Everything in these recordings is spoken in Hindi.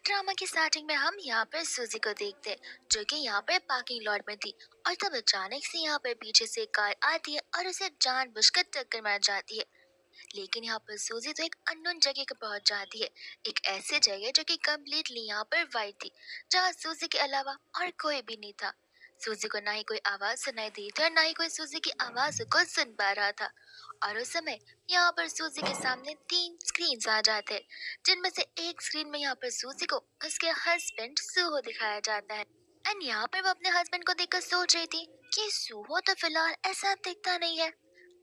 ड्रामा की स्टार्टिंग में हम यहाँ पर सूजी को देखते हैं, जो कि यहाँ पर पार्किंग लॉट में थी। और तब अचानक से यहाँ पर पीछे से एक कार आती है और उसे जानबूझकर टक्कर मार जाती है। लेकिन यहाँ पर सूजी तो एक अननोन जगह पर पहुंच जाती है, एक ऐसी जगह जो कि कम्प्लीटली यहाँ पर वाइट थी, जहाँ सूजी के अलावा और कोई भी नहीं था। सूजी को ना ही कोई आवाज सुनाई दी थी और ना ही कोई सूजी की आवाज को सुन पा रहा था। और उस समय यहाँ पर सूजी के सामने तीन स्क्रीन आ जाते हैं, जिनमें से एक स्क्रीन में यहाँ पर सूजी को उसके हस्बैंड सुहो दिखाया जाता है। एंड यहाँ पर वो अपने हस्बैंड को देखकर सोच रही थी कि सुहो तो फिलहाल ऐसा दिखता नहीं है,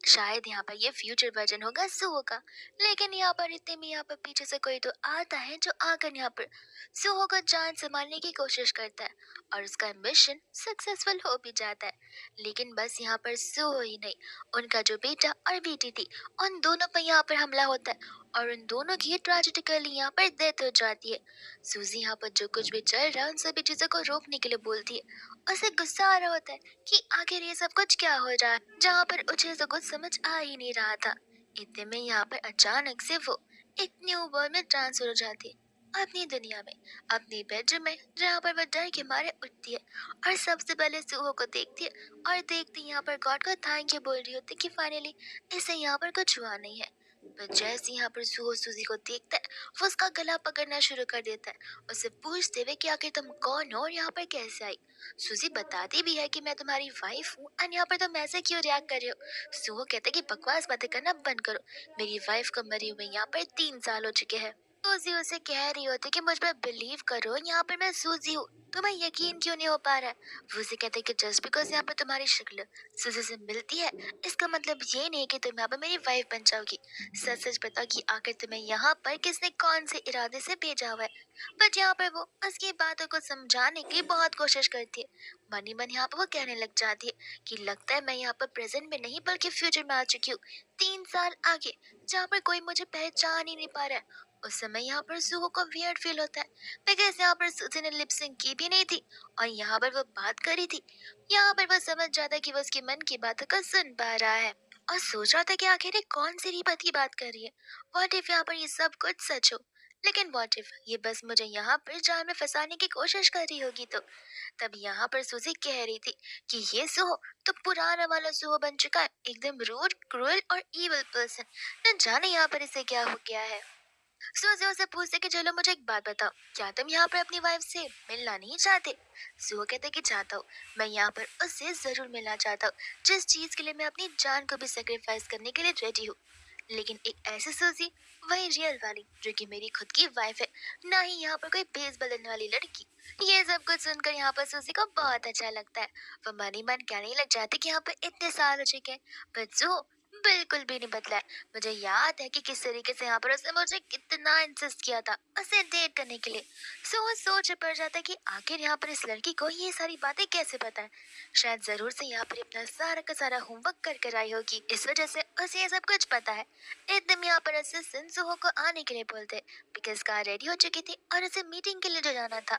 शायद यहाँ पर ये फ्यूचर वर्जन होगा सुहो का। लेकिन यहाँ पर इतने में यहाँ पर पीछे से कोई तो आता है, जो आकर यहाँ पर सुहो को जान संभालने की कोशिश करता है और उसका मिशन सक्सेसफुल हो भी जाता है। लेकिन बस यहाँ पर सुहो ही नहीं, उनका जो बेटा और बेटी थी, उन दोनों पर यहाँ पर हमला होता है और उन दोनों की ट्रेजिकली यहाँ पर डेथ हो जाती है। सूजी यहाँ पर जो कुछ भी चल रहा है उन सभी चीजों को रोकने के लिए बोलती है। उसे गुस्सा आ रहा होता है कि आखिर ये सब कुछ क्या हो रहा है, जहाँ पर उसे तो कुछ समझ आ ही नहीं रहा था। इतने में यहाँ पर अचानक से वो एक न्यू वर्ल्ड में ट्रांसफर हो जाती है, अपनी दुनिया में, अपनी बेडरूम में, जहाँ पर वो डर के मारे उठती है और सबसे पहले सुहो को देखती है और देखती यहाँ पर गॉड को थैंक यू बोल रही होती है कि फाइनली इसे यहाँ पर कुछ हुआ नहीं है। पर जैसे यहाँ पर सुहो सूजी को देखता है, वो उसका गला पकड़ना शुरू कर देता है, उसे पूछते हुए कि आखिर तुम कौन हो और यहाँ पर कैसे आई। सूजी बताती भी है कि मैं तुम्हारी वाइफ हूँ एंड यहाँ पर तुम ऐसे क्यों रिएक्ट कर रहे हो। सुहो कहता है कि बकवास बातें करना बंद करो, मेरी वाइफ को मरे हुए यहाँ पर 3 साल हो चुके हैं। सूजी उसे कह रही होती कि मुझ पर बिलीव करो, यहाँ पर मैं सूजी हूँ, तुम्हें यकीन क्यों नहीं हो पा रहा है। वो उसे कहते हैं कि जस्ट बिकॉज यहाँ पर तुम्हारी शक्ल सूजी से मिलती है, इसका मतलब ये नहीं कि तुम यहाँ पर मेरी वाइफ बन जाओगी। सच सच बताओ कि आखिर तुम्हें यहाँ पर किसने कौन से इरादे से भेजा हुआ है। बट यहाँ पर वो उसकी बातों को समझाने की बहुत कोशिश करती है। मनी मन यहाँ पर वो कहने लग जाती है कि लगता है मैं यहाँ पर प्रेजेंट में नहीं बल्कि फ्यूचर में आ चुकी हूँ, 3 साल आगे, जहाँ पर कोई मुझे पहचान ही नहीं पा रहा है। उस समय यहाँ पर सुहो को वियर्ड फील होता है, बिकॉज यहाँ पर सूजी ने लिप सिंक की भी नहीं थी और यहाँ पर वो बात करी थी। यहाँ पर वो समझ जाता है कि वो उसके मन की बातों को सुन पा रहा है और सोच रहा था कि आखिर ये कौन सी रीबत की बात कर रही है। व्हाट इफ यहाँ पर ये सब कुछ सच हो। लेकिन व्हाट इफ ये बस मुझे यहाँ पर जाल में फंसाने की कोशिश कर रही होगी तो। तब यहाँ पर सूजी कह रही थी कि ये सुहो तो पुराना वाला सुहो बन चुका है, एकदम रूड, क्रूएल और इविल पर्सन। न जाने यहाँ पर इसे क्या हो गया है। सूजी उसे पूछते कि चलो मुझे एक बात बताओ, क्या तुम यहाँ पर अपनी वाइफ से मिलना नहीं चाहते। सुहो कहते कि चाहता हूँ, मैं यहाँ पर उससे जरूर मिलना चाहता हूँ, जिस चीज के लिए मैं अपनी जान को भी सेक्रीफाइस करने के लिए रेडी हूँ। लेकिन एक ऐसी सूजी, वही रियल वाली, जो कि मेरी खुद की वाइफ है, ना ही यहाँ पर कोई बेस बदलने वाली लड़की। ये सब कुछ सुनकर यहाँ पर सूजी को बहुत अच्छा लगता है। वो मन ही मन कहने लग जाती कि यहाँ पर इतने साल हो चुके हैं, पर जो बिल्कुल भी नहीं बदला है। मुझे याद है कि किस तरीके से यहाँ पर उसने मुझे कितना इंसिस्ट किया था उसे डेट करने के लिए। सो वो सोच पड़ जाता है कि आखिर यहाँ पर इस लड़की को ये सारी बातें कैसे पता है। शायद जरूर से यहाँ पर अपना सारा का सारा होमवर्क कर कर आई होगी, इस वजह से उसे ये सब कुछ पता है। एकदम यहाँ पर असिस्टेंट सुहो को आने के लिए बोलते, बिकॉज कार रेडी हो चुकी थी और उसे मीटिंग के लिए जो जाना था।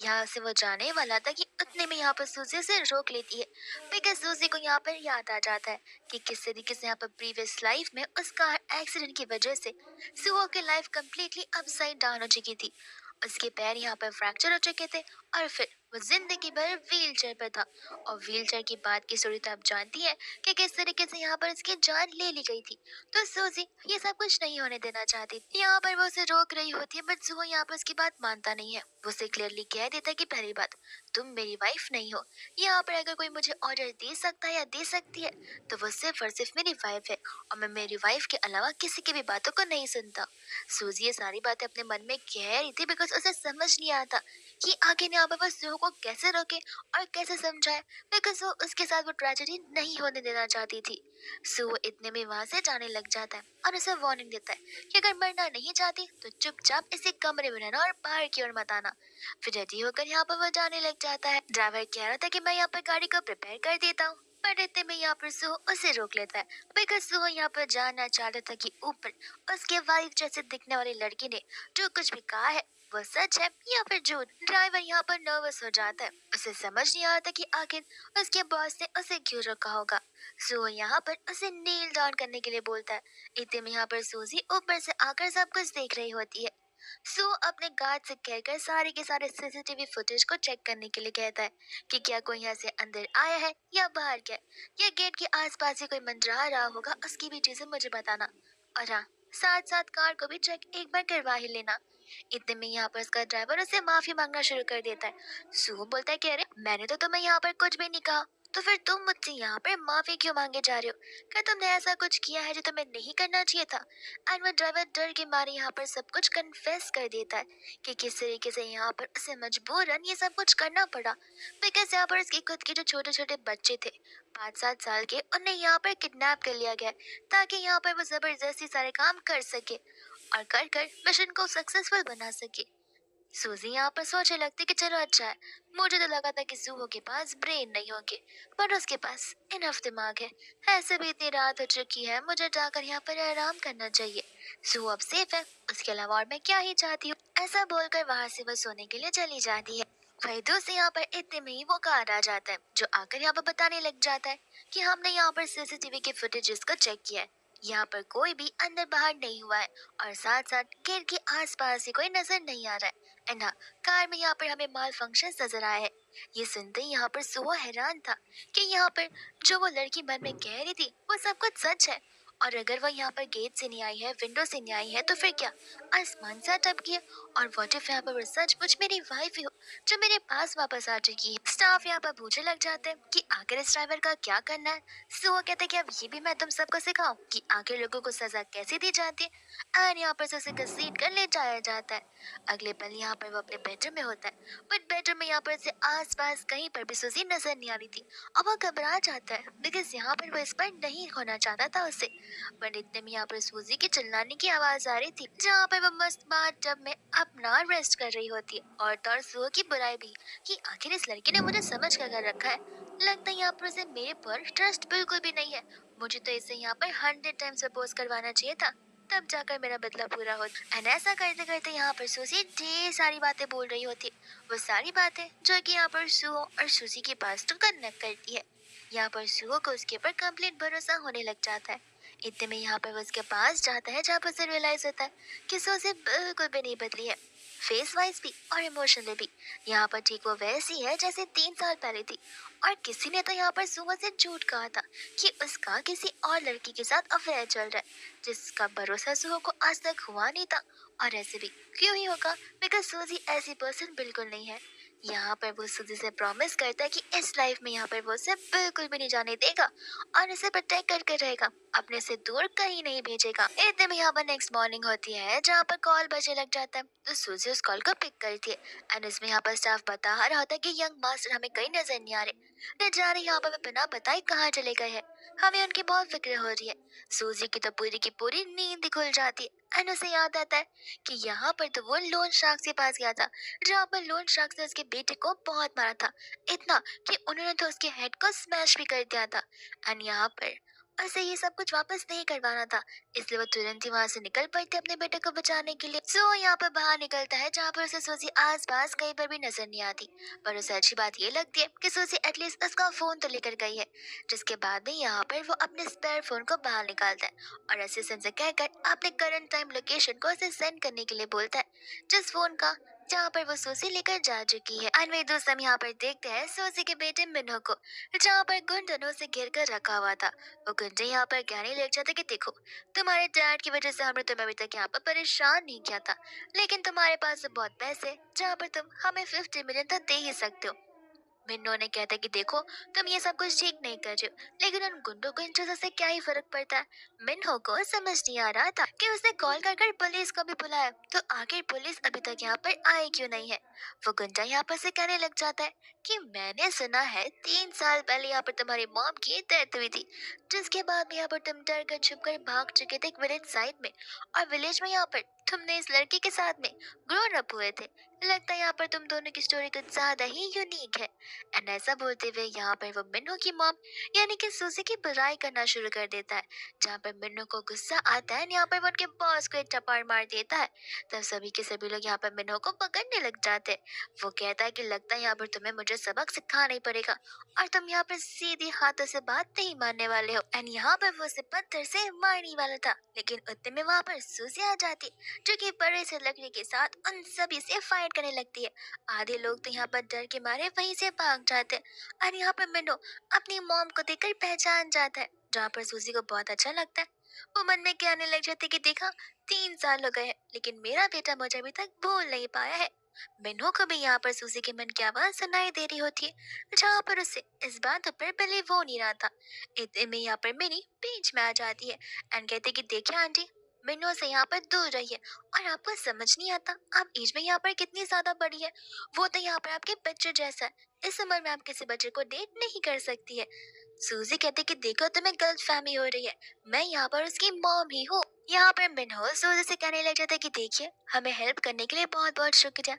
यहाँ से वो जाने वाला था कि उतने में यहाँ पर सूजी से रोक लेती है, बिकॉज सूजी को यहाँ पर याद आ जाता है कि किस तरीके से यहाँ पर प्रीवियस लाइफ में उस कार एक्सीडेंट की वजह से सुहो की लाइफ कम्प्लीटली अपसाइड डाउन हो चुकी थी। उसके पैर यहाँ पर फ्रैक्चर हो चुके थे और फिर वो जिंदगी भर व्हील चेयर पर था। और व्हील चेयर की बात की स्टोरी तो आप जानती है कि किस तरीके से यहाँ पर उसकी जान ले ली गई थी। तो सूजी ये सब कुछ नहीं होने देना चाहती, यहाँ पर वो उसे रोक रही होती है, बट सुहो यहाँ पर उसकी बात मानता नहीं है। वो उसे क्लियरली कह देता है कि पहली बात, तुम मेरी वाइफ नहीं हो। यहाँ पर अगर कोई मुझे ऑर्डर दे सकता है या दे सकती है तो वो सिर्फ और सिर्फ मेरी वाइफ है, और मैं मेरी वाइफ के अलावा किसी की भी बातों को नहीं सुनता। सूजी ये सारी बातें अपने मन में कह रही थी, बिकॉज उसे समझ नहीं आता कि आगे यहाँ पर वो सुहो को कैसे रोके और कैसे समझाए, बिकॉज वो उसके साथ वो ट्रेजेडी नहीं होने देना चाहती थी। सुहो इतने में वहां से जाने लग जाता है और उसे वार्निंग देता है कि अगर मरना नहीं चाहती तो चुपचाप इसी कमरे में रहना और बाहर की ओर मत आना। फिर रेडी होकर यहाँ पर वो जाने लग जाता है। ड्राइवर कह रहा था कि मैं यहाँ पर गाड़ी को प्रिपेयर कर देता हूँ, पर इतने में यहाँ पर सुहो उसे रोक लेता है, बिकॉज सुहो यहाँ पर जानना चाहता था कि ऊपर उसके वाइफ जैसे दिखने वाली लड़की ने जो कुछ भी कहा है वो सच है या फिर झूठ। ड्राइवर यहाँ पर नर्वस हो जाता है, उसे समझ नहीं आता कि आखिर उसके बॉस ने उसे क्यों रोका होगा। सुहो यहाँ पर उसे नील डाउन करने के लिए बोलता है। इतने में यहाँ पर सूजी ऊपर से आकर सब कुछ देख रही होती है। सो अपने गार्ड से कहकर सारे के सारे सीसीटीवी फुटेज को चेक करने के लिए कहता है कि क्या कोई यहाँ से अंदर आया है या बाहर गया, या गेट के आसपास ही कोई मंडरा रहा होगा, उसकी भी चीजें मुझे बताना। और हाँ, साथ साथ कार को भी चेक एक बार करवा ही लेना। इतने में यहाँ पर उसका ड्राइवर उसे माफी मांगना शुरू कर देता है। सुबह बोलता है कि अरे मैंने तो तुम्हें यहाँ पर कुछ भी नहीं कहा, तो फिर तुम मुझसे यहाँ पर माफी क्यों मांगे जा रहे हो? क्या तुमने ऐसा कुछ किया है जो तुम्हें नहीं करना चाहिए था? एंड वो ड्राइवर डर के मारे यहाँ पर सब कुछ कन्फेस कर देता है कि किस तरीके से यहाँ पर उसे मजबूरन ये सब कुछ करना पड़ा, बिकॉज यहाँ पर उसके खुद के जो छोटे छोटे बच्चे थे 5-7 साल के, उन्हें यहाँ पर किडनैप कर लिया गया ताकि यहाँ पर वो जबरदस्ती सारे काम कर सके और कर कर मिशन को सक्सेसफुल बना सके। सूजी यहाँ पर सोचने लगती कि चलो अच्छा है, मुझे तो लगा था कि सूहो के पास ब्रेन नहीं होंगे, पर उसके पास इनफ दिमाग है। ऐसे भी इतनी रात हो चुकी है, मुझे जाकर यहाँ पर आराम करना चाहिए। सूहो अब सेफ है, उसके अलावा और मैं क्या ही चाहती हूँ। ऐसा बोलकर वहाँ से वह सोने के लिए चली जाती है। वही दूसरी यहाँ पर इतने में ही वो कार आ जाता है, जो आकर यहाँ पर बताने लग जाता है कि हमने यहाँ पर सीसीटीवी के फुटेजेस को चेक किया है, यहाँ पर कोई भी अंदर बाहर नहीं हुआ है और साथ साथ गेट के आसपास ही कोई नजर नहीं आ रहा है। एंड हाँ, कार में यहाँ पर हमें माल फंक्शन नजर आया है। ये सुनते ही यहाँ पर सुहा हैरान था कि यहाँ पर जो वो लड़की मन में कह रही थी वो सब कुछ सच है। और अगर वो यहाँ पर गेट से नहीं आई है, विंडो से नहीं आई है, तो फिर क्या आसमान से टपकी है? और व्हाट इफ यहाँ पर वो सचमुच मेरी वाइफ ही हो जो मेरे पास वापस आ चुकी है? स्टाफ यहाँ पर पूछने लग जाते हैं कि आखिर इस ड्राइवर का क्या करना है। सुहा कहते हैं कि अब ये भी मैं तुम सबको सिखाऊं कि आखिर लोगों को सजा कैसे दी जाती है। एंड यहाँ पर से उसे घसीट कर ले जाया जाता है। अगले पल यहाँ पर वो अपने बेडरूम में होता है, बट बेडरूम में यहाँ पर से आसपास कहीं पर भी सुजी नजर नहीं आ रही थी। अब वो घबरा जाता है बिकॉज यहाँ पर वो इस पर नहीं खोना चाहता था उसे। बट इतने में यहाँ पर सूजी की चिल्लाने की आवाज आ रही थी, जहाँ पर वो मस्त बाथ टब में अपना रेस्ट कर रही होती है। और तौर सुहा की बुराई भी कि आखिर इस लड़के ने मुझे समझ कर रखा है। लगता है यहाँ पर उसे मेरे पर ट्रस्ट बिल्कुल भी नहीं है। मुझे तो इसे यहाँ पर 100 टाइम्स प्रपोज करवाना चाहिए था, तब जाकर मेरा बदला पूरा हो। एंड ऐसा करते करते यहाँ पर सूजी ढेर सारी बातें बोल रही होती, वो सारी बातें जो कि यहाँ पर सुहो और सूजी के पास तो कनेक्ट करती है। यहाँ पर सुहो को उसके ऊपर कंप्लीट भरोसा होने लग जाता है। इतने में यहाँ पर वो उसके पास जाता है, जहाँ पर उसे रियलाइज होता है कि सूजी बिल्कुल भी नहीं बदली है, फेस वाइज भी और इमोशनली भी। यहाँ पर ठीक वो वैसी है जैसे 3 साल पहले थी। और किसी ने तो यहाँ पर सुहा से झूठ कहा था कि उसका किसी और लड़की के साथ अफेयर चल रहा है, जिसका भरोसा सुहा को आज तक हुआ नहीं था। और ऐसे भी क्यों ही होगा, बिकॉज सूजी ऐसी पर्सन बिल्कुल नहीं है। यहाँ पर वो सूजी से प्रॉमिस करता है कि इस लाइफ में यहाँ पर वो उसे बिल्कुल भी नहीं जाने देगा और इसे प्रोटेक्ट करके रहेगा, अपने से दूर कहीं नहीं भेजेगा। इतने में यहाँ पर नेक्स्ट मॉर्निंग होती है, जहाँ पर कॉल बजने लग जाता है, तो सूजी उस कॉल को पिक करती है। एंड इसमें यहाँ पर स्टाफ बता रहा होता है कि यंग मास्टर हमें कहीं नजर नहीं आ रहे, न जाने यहाँ पर वे बिना बताए कहाँ चले गए हैं। हमें उनकी बहुत फिक्र हो रही है। सूजी की तो पूरी की पूरी नींद खुल जाती है। एंड उसे याद आता है कि यहाँ पर तो वो लोन शार्क के पास गया था, जहाँ पर लोन शार्क ने उसके बेटे को बहुत मारा था, इतना कि उन्होंने तो उसके हेड को स्मैश भी कर दिया था। एंड यहाँ पर उसे ये सब कुछ वापस नहीं करवाना था, इसलिए वो तुरंत ही वहां से निकल पड़ती अपने बेटे को बचाने के लिए। सो यहाँ पर बाहर निकलता है, जहाँ पर उसे सूजी आस पास कहीं पर भी नजर नहीं आती। पर उसे अच्छी बात ये लगती है कि सूजी एटलीस्ट उसका फोन तो लेकर गई है। जिसके बाद में यहाँ पर वो अपने स्पेयर फोन को बाहर निकालता है और असिस्टेंट से कहकर अपने करंट टाइम लोकेशन को उसे सेंड करने के लिए बोलता है, जिस फोन का जहाँ पर वो सूजी लेकर जा चुकी है। एंड वही दोस्त हम यहाँ पर देखते हैं सूजी के बेटे मिन्हो को, जहाँ पर गुंडनों से घेर कर रखा हुआ था। वो गुंडे यहाँ पर कहने लग जाते कि देखो, तुम्हारे डैड की वजह से हमने तुम्हें अभी तक यहाँ पर परेशान नहीं किया था, लेकिन तुम्हारे पास तो बहुत पैसे, जहाँ पर तुम हमें 50 मिलियन तक दे ही सकते हो। मिन्नो ने कहता कि देखो, तुम ये सब कुछ ठीक नहीं कर रहे हो, लेकिन उन गुंडों को इन चीजों से क्या ही फर्क पड़ता है। मिन्हो को समझ नहीं आ रहा था कि उसने कॉल कर कर पुलिस को भी बुलाया, तो आखिर पुलिस अभी तक यहाँ पर आई क्यों नहीं है। वो गुंडा यहाँ पर से कहने लग जाता है कि मैंने सुना है 3 साल पहले यहाँ पर तुम्हारी मॉम की डेथ हुई थी, जिसके बाद में यहाँ पर तुम डर कर छुप कर भाग चुके थे एक विलेज साइड में, और विलेज में यहाँ पर तुमने इस लड़की के साथ में ग्रोन अप हुए थे। लगता है यहाँ पर तुम दोनों की स्टोरी कुछ ज्यादा ही यूनिक है। एंड ऐसा बोलते हुए यहाँ पर वो मिन्नू की मॉम यानी कि सूजी की बुराई करना शुरू कर देता है, जहाँ पर मिन्नू को गुस्सा आता है। यहाँ पर वो उनके बॉस को एक टपार मार देता है। तब सभी के सभी लोग यहाँ पर मिन्नू को पकड़ने लग जाते हैं। वो कहता है कि लगता है यहाँ पर तुम्हें मुझे सबक सिखाना ही पड़ेगा, और तुम यहाँ पर सीधे हाथों से बात नहीं मानने वाले हो। लो एंड यहाँ पर वो उसे पत्थर से मारने वाला था, लेकिन उतने में वहाँ पर सूजी आ जाती जो कि बड़े से लकड़ी के साथ उन सभी से फाइट करने लगती है। आधे लोग तो यहाँ पर डर के मारे वहीं से भाग जाते हैं और यहाँ पर मिनो अपनी मॉम को देखकर पहचान जाता है, जहाँ पर सूजी को बहुत अच्छा लगता है। वो मन में कहने लग जाते कि देखा, 3 साल हो गए हैं लेकिन मेरा बेटा मुझे अभी तक भूल नहीं पाया है। मिन्हो को भी यहाँ पर सूजी के मन की आवाज सुनाई दे रही होती है, जहाँ पर उसे इस बात पर बिलीव हो नहीं रहा था। इतने में यहाँ पर मिनी बीच में आ जाती है एंड कहती कि देखिए आंटी, मिन्हो से यहाँ पर दूर रही है और आपको समझ नहीं आता आप एज में यहाँ पर कितनी ज्यादा बड़ी है। वो तो यहाँ पर आपके बच्चे जैसा है, इस उम्र में आप किसी बच्चे को डेट नहीं कर सकती है। सूजी कहती कि देखो तुम्हें गलत फहमी हो रही है, मैं यहाँ पर उसकी मॉम ही हूँ। यहाँ पर मिन्हो सूजी से कहने लग जाता है कि देखिए, हमें हेल्प करने के लिए बहुत बहुत शुक्रिया,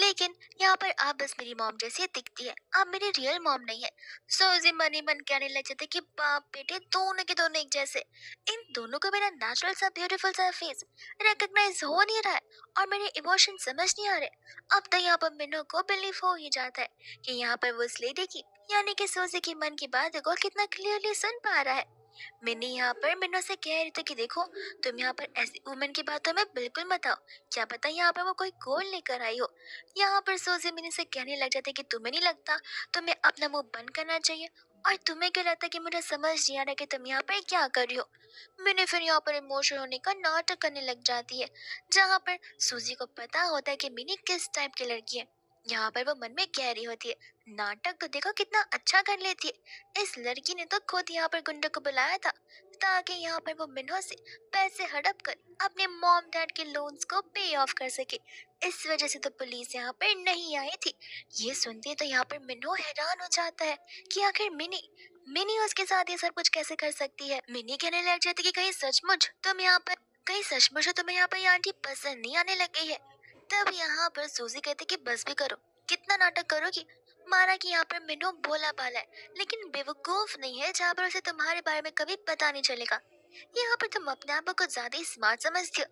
लेकिन यहाँ पर आप बस मेरी मॉम जैसी दिखती है, आप मेरी रियल मॉम नहीं है। सूजी मन ही मन कहने लग जाते कि बाप बेटे दोनों के दोनों एक जैसे, इन दोनों को मेरा नेचुरल सा ब्यूटीफुल सा फेस रिकॉग्नाइज हो नहीं रहा है और मेरे इमोशन समझ नहीं आ रहे। अब तो यहाँ पर मिन्हो को बिलीव हो ही जाता है कि यहाँ पर वो उस लेडी की यानी कि सूजी की मन की बात को कितना क्लियरली सुन पा रहा है। मिनी यहाँ पर मिन्नो से कह रही थी कि देखो, तुम यहाँ पर ऐसी वुमेन की बातों में बिल्कुल मत आओ, क्या पता यहाँ पर वो कोई गोल लेकर आई हो। यहाँ पर सोजी मिनी से कहने लग जाते कि तुम्हें नहीं लगता तुम्हें अपना मुंह बंद करना चाहिए, और तुम्हें क्या लगता है कि मुझे समझ नहीं आ रहा कि तुम यहाँ पर क्या कर रही हो। मिनी फिर यहाँ पर इमोशनल होने का नाटक करने लग जाती है, जहाँ पर सूजी को पता होता है कि मिनी किस टाइप की लड़की है। यहाँ पर वो मन में कह रही होती है, नाटक तो देखो कितना अच्छा कर लेती है, इस लड़की ने तो खुद यहाँ पर गुंडे को बुलाया था ताकि यहाँ पर वो मिन्हो से पैसे हड़प कर अपने मॉम डैड के लोन्स को पे ऑफ कर सके। इस वजह से तो पुलिस यहाँ पर नहीं आई थी। ये सुनते तो यहाँ पर मिन्हो हैरान हो जाता है कि आखिर मिनी मिनी उसके साथ ये सब कुछ कैसे कर सकती है। मिनी कहने लग जाती कि कहीं सचमुच तुम्हें यहाँ पर ये आंटी पसंद नहीं आने लगी है। तब यहाँ पर सूजी कहती कि बस भी करो, कितना नाटक करोगी। माना कि यहाँ पर मिन्नो भोला भाला है, लेकिन बेवकूफ नहीं है, जहाँ पर उसे तुम्हारे बारे में कभी पता नहीं चलेगा। यहाँ पर तुम अपने आप को ज्यादा ही स्मार्ट समझती हो।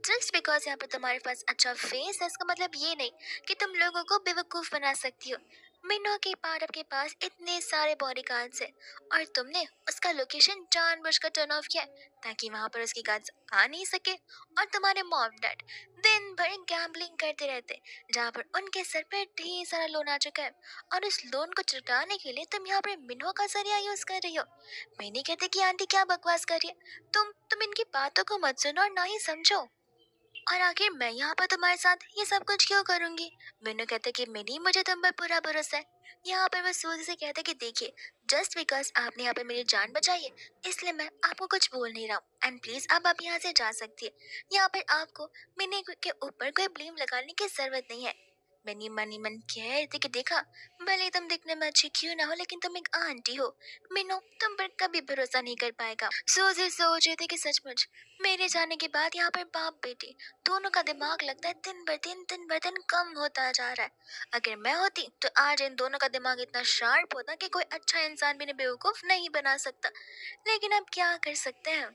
जस्ट बिकॉज यहाँ पर तुम्हारे पास अच्छा फेस है, इसका मतलब ये नहीं कि तुम लोगों को बेवकूफ बना सकती हो। मिन्नो के पार आपके पास इतने सारे बॉडीगार्ड्स हैं और तुमने उसका लोकेशन जानबूझकर टर्न ऑफ किया है ताकि वहां पर उसकी गार्ड्स आ नहीं सके। और तुम्हारे मॉम डैड दिन भर गैम्बलिंग करते रहते, जहाँ पर उनके सर पे ढेर सारा लोन आ चुका है, और उस लोन को चुकाने के लिए तुम यहाँ पर मिन्हो का जरिया यूज कर रही हो। मैंने कहते कि आंटी क्या बकवास कर रही है, तुम इनकी बातों को मत सुनो और ना ही समझो, और आखिर मैं यहाँ पर तुम्हारे साथ ये सब कुछ क्यों करूंगी। मैंने कहते कि मिनी मुझे तुम पर पूरा भरोसा है। यहाँ पर वो सूजी से कहते कि देखिए, जस्ट बिकॉज आपने यहाँ पर मेरी जान बचाई है इसलिए मैं आपको कुछ बोल नहीं रहा हूँ, एंड प्लीज अब आप यहाँ से जा सकती है। यहाँ पर आपको मिनी के ऊपर कोई ब्लेम लगाने की जरूरत नहीं है। मैंने मन ही मन कह रही थी कि देखा, भले तुम दिखने में अच्छी क्यों ना हो लेकिन तुम एक आंटी हो, मीनू तुम पर कभी भरोसा नहीं कर पाएगा। सूजी सोच रहे थे कि सचमुच मेरे जाने के बाद यहाँ पर बाप बेटी दोनों का दिमाग लगता है दिन ब दिन कम होता जा रहा है। अगर मैं होती तो आज इन दोनों का दिमाग इतना शार्प होता कि कोई अच्छा इंसान भी इन्हें बेवकूफ नहीं बना सकता, लेकिन अब क्या कर सकते हैं।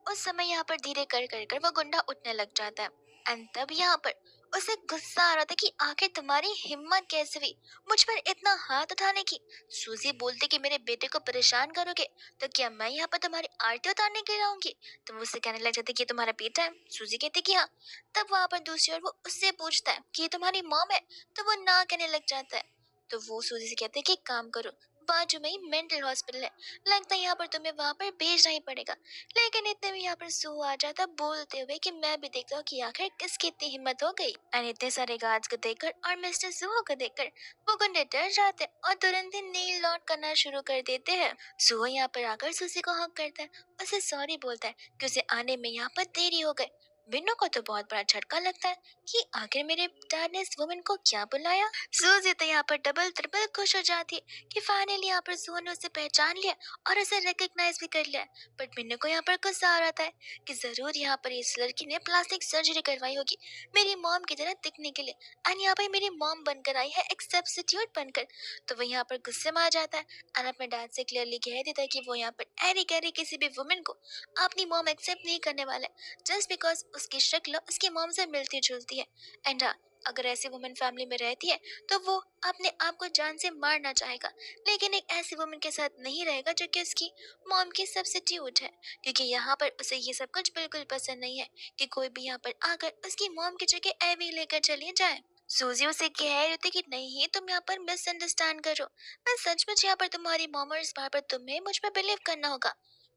उस समय यहाँ पर धीरे कर वो गुंडा उठने लग जाता है, एंड तब यहाँ पर उसे गुस्सा आ रहा था कि आखिर तुम्हारी हिम्मत कैसे हुई मुझ पर इतना हाथ उठाने की। सूजी बोलती कि मेरे बेटे को परेशान करोगे तो क्या मैं यहाँ पर तुम्हारी आरती उतारने के लिए आऊंगी। तो वो उससे कहने लग जाती कि ये तुम्हारा बेटा है। सूजी कहती कि हाँ। तब वहां पर दूसरी ओर वो उससे पूछता है कि ये तुम्हारी मॉम है, तो वो ना कहने लग जाता है। तो वो सूजी से कहते हैं कि एक काम करो, बाजू में ही मेंटल हॉस्पिटल है, लगता है यहाँ पर तुम्हें वहां पर भेजना ही पड़ेगा। लेकिन इतने में यहाँ पर सू आ जाता बोलते हुए कि मैं भी देखता हूँ कि आखिर किसकी इतनी हिम्मत हो गई। एंड इतने सारे गार्ड्स को देखकर और मिस्टर सुहो को देखकर वो गुंडे डर जाते हैं और तुरंत ही नील लॉन्च करना शुरू कर देते हैं। सुहो यहाँ पर आकर सुसी को हक करता है, उसे सॉरी बोलता है कि उसे आने में यहाँ पर देरी हो गई। बिन्नू को तो बहुत बड़ा झटका लगता है कि आखिर मेरे डैड ने इस वुमन को क्या बुलाया। सूजी तो यहाँ पर डबल ट्रिपल खुश हो जाती है कि फाइनली यहाँ पर सुहो ने उसे पहचान लिया और उसे रिकग्नाइज भी कर लिया। बट मिन्नू को यहाँ पर गुस्सा आ रहा था कि जरूर यहाँ पर इस लड़की ने प्लास्टिक सर्जरी करवाई होगी मेरी मॉम की तरह दिखने के लिए, एंड यहाँ पर मेरी मॉम बनकर आई है एक सब्स्टिट्यूट बनकर। तो वो यहाँ पर गुस्से में आ जाता है एंड अपने डैड से क्लियरली कह देता है कि वो यहाँ पर एरी गैरी किसी भी वुमेन को अपनी मॉम एक्सेप्ट नहीं करने वाला है, जस्ट बिकॉज उसकी शक्ल उसकी मॉम से मिलती जुलती है। एंड हाँ, अगर ऐसी वुमन फैमिली में रहती है तो वो अपने आप को जान से मारना चाहेगा, लेकिन एक ऐसी वुमन के साथ नहीं रहेगा जो कि उसकी मॉम की सब्स्टिट्यूट है, क्योंकि यहाँ पर उसे ये सब कुछ बिल्कुल पसंद नहीं है कि कोई भी यहाँ पर आकर उसकी मॉम की जगह एवी लेकर चले जाए। सूजी उसे कह रही थी कि नहीं, तुम यहाँ पर मिसअंडरस्टैंड करो, मैं सचमुच यहाँ पर तुम्हारी मॉम और इस बार पर तुम्हें मुझ पर बिलीव करना होगा।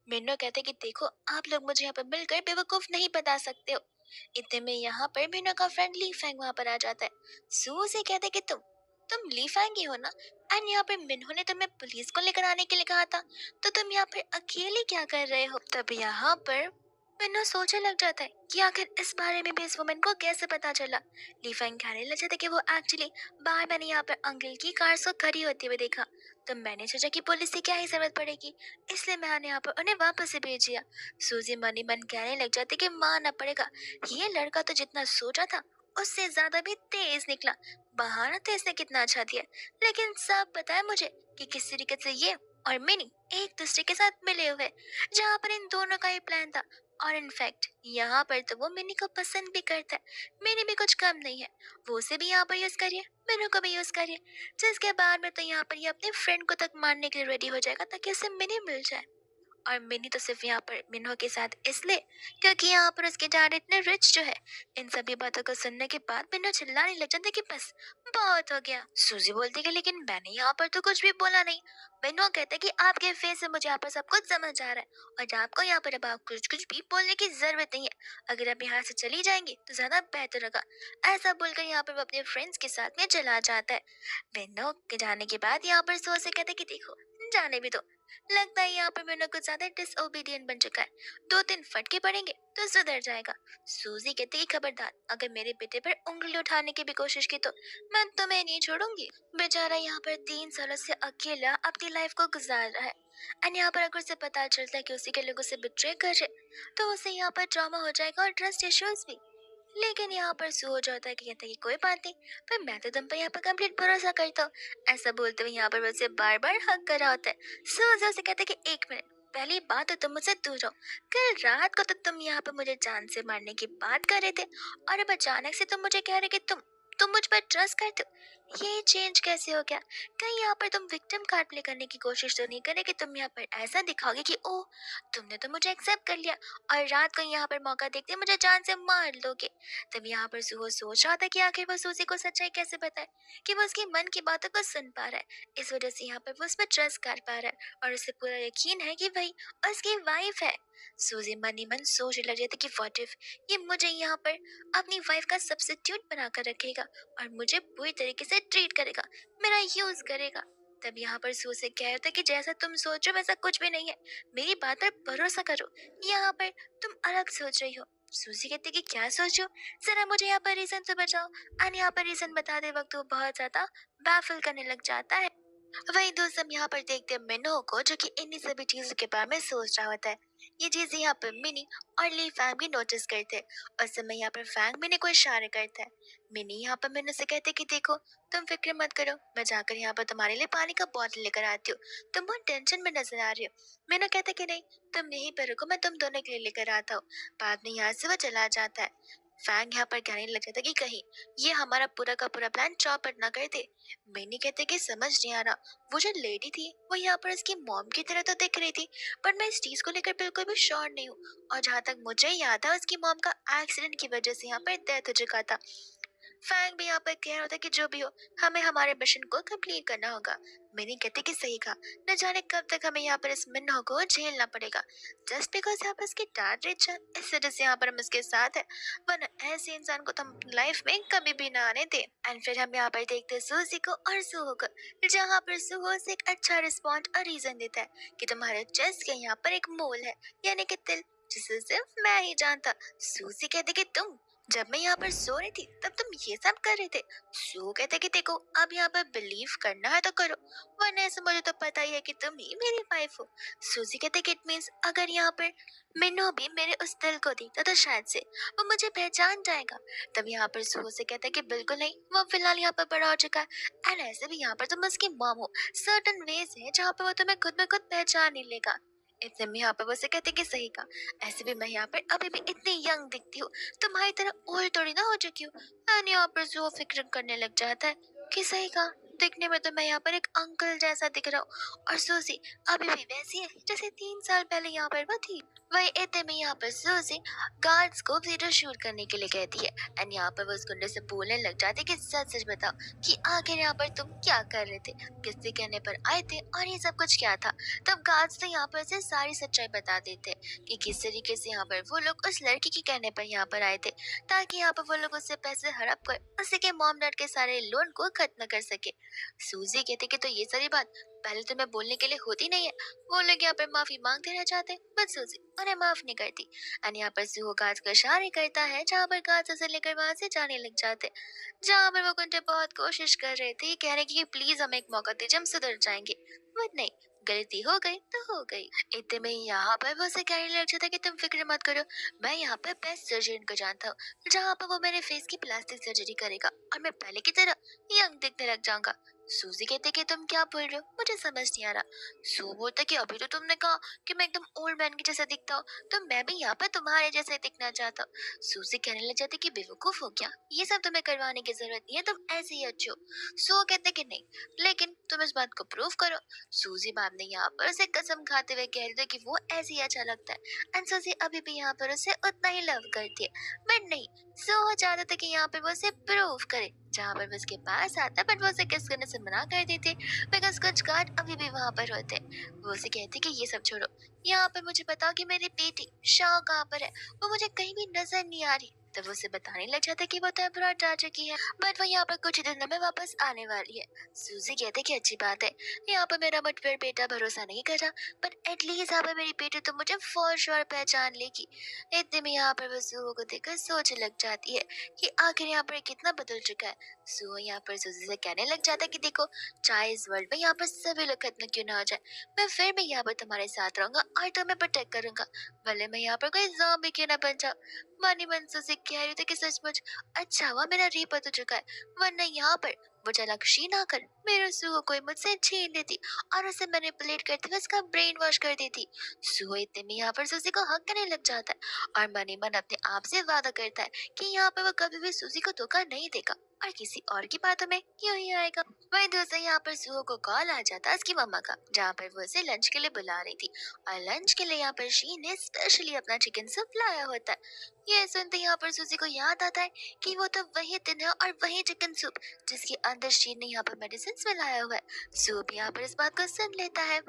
मिन्नो कहते कि देखो, आप लोग मुझे यहाँ पर मिलकर बेवकूफ नहीं बता सकते हो। इतने में यहाँ पर मिन्नो का फ्रेंड ली फैंग वहाँ पर आ जाता है। सू से कहते कि तुम ली फैंग ही हो ना, एंड यहाँ पर मिन्हो ने तुम्हें पुलिस को लेकर आने के लिए कहा था, तो तुम यहाँ पर अकेले क्या कर रहे हो। तब यहाँ पर मिन्नो सोचने लग जाता है कि आखिर इस बारे में भी इस वुमन को कैसे पता चला। ली फैंग कहने लग जाता है कि वो एक्चुअली बाहर मैंने यहाँ पर अंकल की कार से खड़ी होती हुई देखा, तो मैंने सोचा कि पुलिस से क्या ही जरूरत पड़ेगी, इसलिए मैंने यहाँ पर उन्हें वापस से भेज दिया। सूजी मनी मन कहने लग जाती कि मानना पड़ेगा, ये लड़का तो जितना सोचा था उससे ज्यादा भी तेज निकला। बहाना तो इसने कितना अच्छा दिया, लेकिन सब पता है मुझे कि किस तरीके से ये और मिनी एक दूसरे के साथ मिले हुए, जहाँ पर इन दोनों का ही प्लान था। और इनफैक्ट यहाँ पर तो वो मिनी को पसंद भी करता है, मिनी भी कुछ कम नहीं है। वो उसे भी यहाँ पर यूज करिए, मिनू को भी यूज करिए, जिसके बाद में तो यहाँ पर ये अपने फ्रेंड को तक मारने के लिए रेडी हो जाएगा ताकि उसे मिनी मिल जाए। और मिनी तो सिर्फ यहाँ पर मिन्हो के साथ इसलिए क्योंकि यहाँ पर उसके डैड इतने रिच जो है। इन सभी बातों को सुनने के बाद मिन्हो चिल्लाने लग जाता कि बस बहुत हो गया। सूजी बोलती कि लेकिन मैंने यहाँ पर तो कुछ भी बोला नहीं। मिन्हो कहता कि आपके फेस से मुझे यहाँ पर सब कुछ समझ आ रहा है और आपको यहाँ पर अब आप कुछ कुछ भी बोलने की जरूरत नहीं है। अगर आप यहाँ से चली जाएंगी तो ज्यादा बेहतर होगा। ऐसा बोलकर यहाँ पर वो अपने फ्रेंड्स के साथ में चला जाता है। मिन्हो के जाने के बाद यहाँ पर सो से कहते कि देखो, जाने भी दो, लगता है यहाँ पर मेरा कुछ ज्यादा डिसओबीडियंट बन चुका है, 2-3 फटके पड़ेंगे तो सुधर जाएगा। सूजी कहती है खबरदार, अगर मेरे बेटे पर उंगली उठाने की भी कोशिश की तो मैं तुम्हें नहीं छोड़ूंगी। बेचारा यहाँ पर 3 सालों से अकेला अपनी लाइफ को गुजार रहा है, एंड यहाँ पर अगर उसे पता चलता है कि उसी के लोग उसे बिट्रे कर रहे, तो उसे यहाँ पर ट्रॉमा हो जाएगा और ट्रस्ट इश्यूज भी। लेकिन यहाँ पर सो हो जाता है कि कहता है कि कोई बात नहीं, पर मैं तो तुम पर यहाँ पर कंप्लीट भरोसा करता हूँ। ऐसा बोलते हुए यहाँ पर उसे बार बार हक कर रहा होता है। सो से कहता है कि एक मिनट, पहली बात तो तुम मुझसे दूर रहो। कल रात को तो तुम यहाँ पर मुझे जान से मारने की बात कर रहे थे, और अब अचानक से तुम मुझे कह रहे कि तुम मुझ पर ट्रस्ट करते हो। ये चेंज कैसे हो गया? कहीं यहाँ पर तुम विक्टिम कार्ड प्ले करने की कोशिश तो नहीं करे कि तुम यहाँ पर ऐसा दिखाओगे कि ओ, तुमने तो मुझे एक्सेप्ट कर लिया और रात को यहाँ पर मौका देखते मुझे जान से मार लोगे। तब यहाँ पर सुहो सोच रहा था कि आखिर वो सूजी को सच्चाई कैसे बताए कि वो उसके मन की बातों को सुन पा रहा है। इस वजह से यहाँ पर वो उस पर ट्रस्ट कर पा रहा है और उसे पूरा यकीन है कि वही उसकी वाइफ है। सूजी मन ही मन सोचने लग जाती कि व्हाट इफ ये मुझे यहाँ पर अपनी वाइफ का सब्स्टिट्यूट बनाकर रखेगा और मुझे बुरी तरीके से ट्रीट करेगा, मेरा यूज करेगा। तब यहाँ पर सू से कह रहा था कि जैसा तुम सोचो वैसा कुछ भी नहीं है, मेरी बात पर भरोसा करो। यहाँ पर तुम अलग सोच रही हो। सूजी कहती कि क्या सोचो, जरा मुझे यहाँ पर रीजन तो बताओ। एंड यहाँ पर रीजन बताते वक्त वो बहुत ज्यादा बैफल करने लग जाता है। वही दोस्त हम यहाँ पर देखते हैं मिनो को, जो कि इन्हीं सभी चीजों के बारे में सोच रहा होता है। ये चीजें यहाँ पर मिनी और ली फैंग भी नोटिस करते हैं। उस समय यहाँ पर फैंग मिनी को इशारे करता है। मिनी यहाँ पर मिनो से कहते कि देखो, तुम फिक्र मत करो, मैं जाकर यहाँ पर तुम्हारे लिए पानी का बॉटल लेकर आती हूँ, तुम बहुत टेंशन में नजर आ रही हो। मिनो कहते कि नहीं, तुम यहीं पर रुको, मैं तुम दोनों के लिए लेकर आता हूँ। बाद में यहाँ से वो चला जाता है। फैंग यहाँ पर कहने लग जाता है कि कहीं ये हमारा पूरा का पूरा प्लान चौपट ना कर दे। मिनी कहते कि समझ नहीं आ रहा, वो जो लेडी थी वो यहाँ पर इसकी मॉम की तरह तो दिख रही थी, पर मैं इस चीज को लेकर बिल्कुल भी श्योर नहीं हूँ। और जहाँ तक मुझे याद है, उसकी मॉम का एक्सीडेंट की वजह से यहाँ पर डेथ हो चुका था। फैंग भी यहाँ पर कह रहा था कि जो भी हो, हमें हमारे मिशन को कंप्लीट करना होगा। मैंने कहते कि सही कहा, न जाने कब तक हमें यहाँ पर इस मिन्हो को झेलना पड़ेगा, जस्ट बिकॉज यहाँ पर इसके डैड रिच है, इस वजह से यहाँ पर हम इसके साथ है, वरना ऐसे इंसान को तो हम लाइफ में कभी भी ना आने दे। एंड फिर हम यहाँ पर देखते हैं सूजी को और सुहो को, जहाँ पर सुहो से एक अच्छा रिस्पॉन्ड और रीजन देता है कि तुम्हारे चेस्ट के यहाँ पर एक मोल है, यानी कि तिल, जिसे सिर्फ मैं ही जानता। सूजी कहती कि तुम, जब मैं यहाँ पर सो रही थी तब तुम ये सब कर रहे थे। सू कहते कि देखो, अब यहाँ पर बिलीव करना है तो करो, वरना ऐसे मुझे तो पता ही है कि तुम ही मेरी वाइफ हो। सूजी कहते कि इट मीन्स अगर यहाँ पर मिन्नो भी मेरे उस दिल को देखता तो शायद से वो मुझे पहचान जाएगा। तब यहाँ पर सू से कहता है कि बिल्कुल नहीं, वो फिलहाल यहाँ पर बड़ा हो चुका है, एंड ऐसे भी यहाँ पर तुम उसकी मॉम हो, सर्टन वेज है जहाँ पर वो तुम्हें खुद में खुद पहचान नहीं लेगा। इतने में यहाँ पर वो उसे कहती कि सही कहा, ऐसे भी मैं यहाँ पर अभी भी इतनी यंग दिखती हूँ, तुम्हारी तरह ओल्ड थोड़ी ना हो चुकी हूँ। एंड यहाँ पर जो फिक्र करने लग जाता है कि सही कहा, दिखने में तो मैं यहाँ पर एक अंकल जैसा दिख रहा हूँ और सूजी अभी भी वैसी है जैसे 3 साल पहले यहाँ पर वो थी। वही इतने में यहाँ पर सूजी गार्ड्स को वीडियो शूट करने के लिए कहती है। एंड यहाँ पर वो उस गुंडे से बोलने लग जाती है कि सच सच बताओ कि आखिर यहाँ पर तुम क्या कर रहे थे, किसके कहने पर आए थे और ये सब कुछ क्या था। तब गार्ड्स तो यहाँ पर से सारी सच्चाई बता देते कि किस तरीके से यहाँ पर वो लोग उस लड़की के कहने पर यहाँ पर आए थे, ताकि यहाँ पर वो लोग उससे पैसे हड़प कर उसी के मॉम डैड के सारे लोन को खत्म कर सके। सूजी कहती कि तो ये सारी बात पहले तुम्हें बोलने के लिए होती नहीं है। वो लोग यहाँ पर माफी मांगते रह जाते बट सूजी उन्हें माफ नहीं करती। एंड यहाँ पर सुहो गार्ड्स को इशारे करता है जहाँ पर गार्ड्स उसे लेकर वहां से जाने लग जाते, जहाँ पर वो गुंडे बहुत कोशिश कर रहे थे कहने की कि प्लीज हमें एक मौका दीजिए, हम सुधर जाएंगे। बट नहीं, गलती हो गई तो हो गई। इतने में यहाँ पर वो उसे कहने लग जाता कि तुम फिक्र मत करो, मैं यहाँ पर बेस्ट सर्जन को जानता हूँ जहाँ पर वो मेरे फेस की प्लास्टिक सर्जरी करेगा और मैं पहले की तरह यंग दिखने लग जाऊंगा। सूजी कहते कि तुम क्या बोल रहे हो, मुझे समझ नहीं आ रहा। सू बोलता कि अभी तो तुमने कहा कि मैं एकदम ओल्ड मैन की जैसा दिखता हूँ, तो मैं भी यहाँ पर तुम्हारे जैसे दिखना चाहता हूँ। सूजी कहने लग जाती कि बेवकूफ हो क्या, ये सब तुम्हें करवाने की जरूरत नहीं है, तुम ऐसे ही अच्छे हो। सो कहते कि नहीं, लेकिन तुम इस बात को प्रूव करो। सूजी मैम ने यहाँ पर उसे कसम खाते हुए कह रही थी कि वो ऐसे ही अच्छा लगता है। एंड सूजी अभी भी यहाँ पर उसे उतना ही लव करती है। बट नहीं, सो चाहता था कि यहाँ पर वो उसे प्रूव करे। जहाँ पर वो उसके पास आता बट वो उसे किस करने से मना कर देती बिकॉज कुछ गार्ड अभी भी वहाँ पर होते। वो उसे कहती कि ये सब छोड़ो, यहाँ पर मुझे बताओ कि मेरी बेटी शाह कहाँ पर है, वो मुझे कहीं भी नजर नहीं आ रही। तब वो उसे बताने लग जाता कि वो तो अब्रॉड जा चुकी है बट वो यहाँ पर कुछ ही दिनों में वापस आने वाली है। सूजी कहते कि अच्छी बात है, यहाँ पर मेरा मुझ पर बेटा भरोसा नहीं कर रहा बट एटलीस्ट यहाँ पर मेरी बेटी तो मुझे फॉर श्योर पहचान लेगी। इतने में यहाँ पर वो सुहो को देखकर सोचने लग जाती है कि आखिर यहाँ पर कितना बदल चुका है। सुहो यहाँ पर सूजी से कहने लग जाता है कि देखो, चाहे इस वर्ल्ड में यहाँ पर सभी लोग खत्म क्यों ना हो जाए, मैं फिर भी यहाँ पर तुम्हारे साथ रहूंगा और तुम्हें प्रोटेक्ट करूंगा, भले मैं यहाँ पर कोई ज़ॉम्बी क्यों ना बन जाऊं। मानी मन से कह रही थी कि सचमुच अच्छा हुआ मेरा रेप हो चुका है, वरना यहाँ पर वो चालाकी ना कर मेरे सुहो कोई मुझसे छीन लेती और उसे मैनिपुलेट करते हुए उसका ब्रेन वॉश कर देती। सुहो इतने में यहाँ पर सूजी को हक करने लग जाता है और मनी मन अपने आप से वादा करता है कि यहाँ पर वो कभी भी सूजी को धोखा नहीं देगा और किसी और की बातों में क्यों ही आएगा। वहीं दूसरे यहाँ पर सुहो को कॉल आ जाता है उसकी मम्मा का, जहाँ पर वो उसे लंच के लिए बुला रही थी और लंच के लिए यहाँ पर शीन ने स्पेशली अपना चिकन सूप लाया होता है। ये सुनते यहाँ पर सूजी को याद आता है कि वो तो वही दिन है और वही चिकन सूप जिसके अंदर शीन ने यहाँ पर मेडिसिन मिलाया हुआ है। सूप यहाँ पर इस बात को सुन लेता है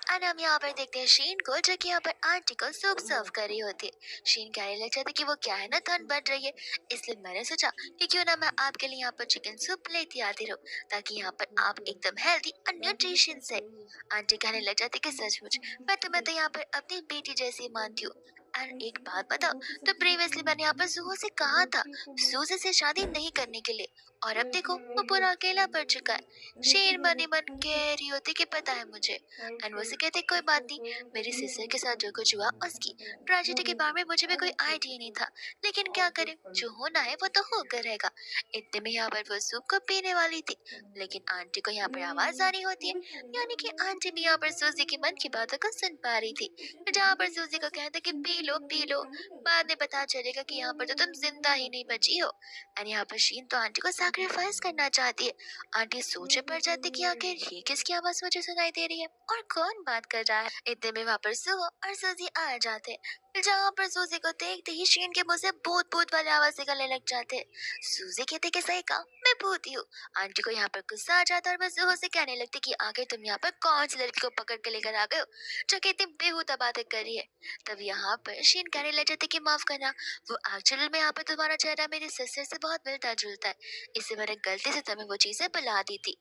और हम यहाँ पर देखते हैं शीन को जो कि यहाँ पर आंटी को सूप सर्व कर रही होती है। शीन कहने लग जाती कि वो क्या है ना ठंड बढ़ रही है, इसलिए मैंने सोचा कि क्यों ना मैं आपके लिए यहाँ पर चिकन सूप लेती आती रहूँ ताकि यहाँ पर आप एकदम हेल्दी और न्यूट्रिशन से। आंटी कहने लग जाती कि सचमुच मैं तुम्हें तो यहाँ पर अपनी बेटी जैसी मानती हूँ। और एक बात बताओ, तो प्रीवियसली मैंने यहाँ पर सुहो से कहा था सूजी से शादी नहीं करने के लिए, और अब देखो वो पूरा अकेला पड़ चुका है। शेर मनी मन कह रही होती कि पता है मुझे। एंड वो से कहते कोई बात नहीं, मेरी सिस्टर के साथ जो कुछ हुआ उसकी ट्रेजेडी के बारे में मुझे भी कोई आइडिया नहीं था, लेकिन क्या करें, जो होना है वो तो होकर रहेगा। इतने में यहाँ पर वो सूप को पीने वाली थी लेकिन आंटी को यहाँ पर आवाज आ रही होती है, यानी कि आंटी भी यहाँ पर सूजी की मन की बातों को सुन पा रही थी। जहाँ पर सूजी को कहते कि पी लो, बाद में पता चलेगा कि यहाँ पर तो तुम जिंदा ही नहीं बची हो। एंड यहाँ पर शीन तो आंटी को सैक्रिफाइस करना चाहती है। आंटी सोचे पड़ जाती कि आखिर ये किसकी आवाज मुझे सुनाई दे रही है और कौन बात कर रहा है। इतने में वहाँ पर सुहो और सूजी आ जाते हैं, जहाँ पर सूजी को देखते ही शीन के मुंह से भूत भूत वाली आवाज निकलने लग जाते हैं। सूजी कहते कि सही कहा, मैं भूत ही हूँ। आंटी को यहाँ पर गुस्सा आ जाता है और बस सुहो से कहने लगती कि आखिर तुम यहाँ पर कौन सी लड़की को पकड़ के लेकर आ गए हो जो कि इतनी बेहुदा बातें कर रही है। तब यहाँ पर शीन कहने लग जाती कि माफ करना, वो एक्चुअली में यहाँ पर तुम्हारा चेहरा मेरी सिस्टर से बहुत मिलता जुलता है, इससे मैंने गलती से तुम्हें वो चीजें बुला दी थी।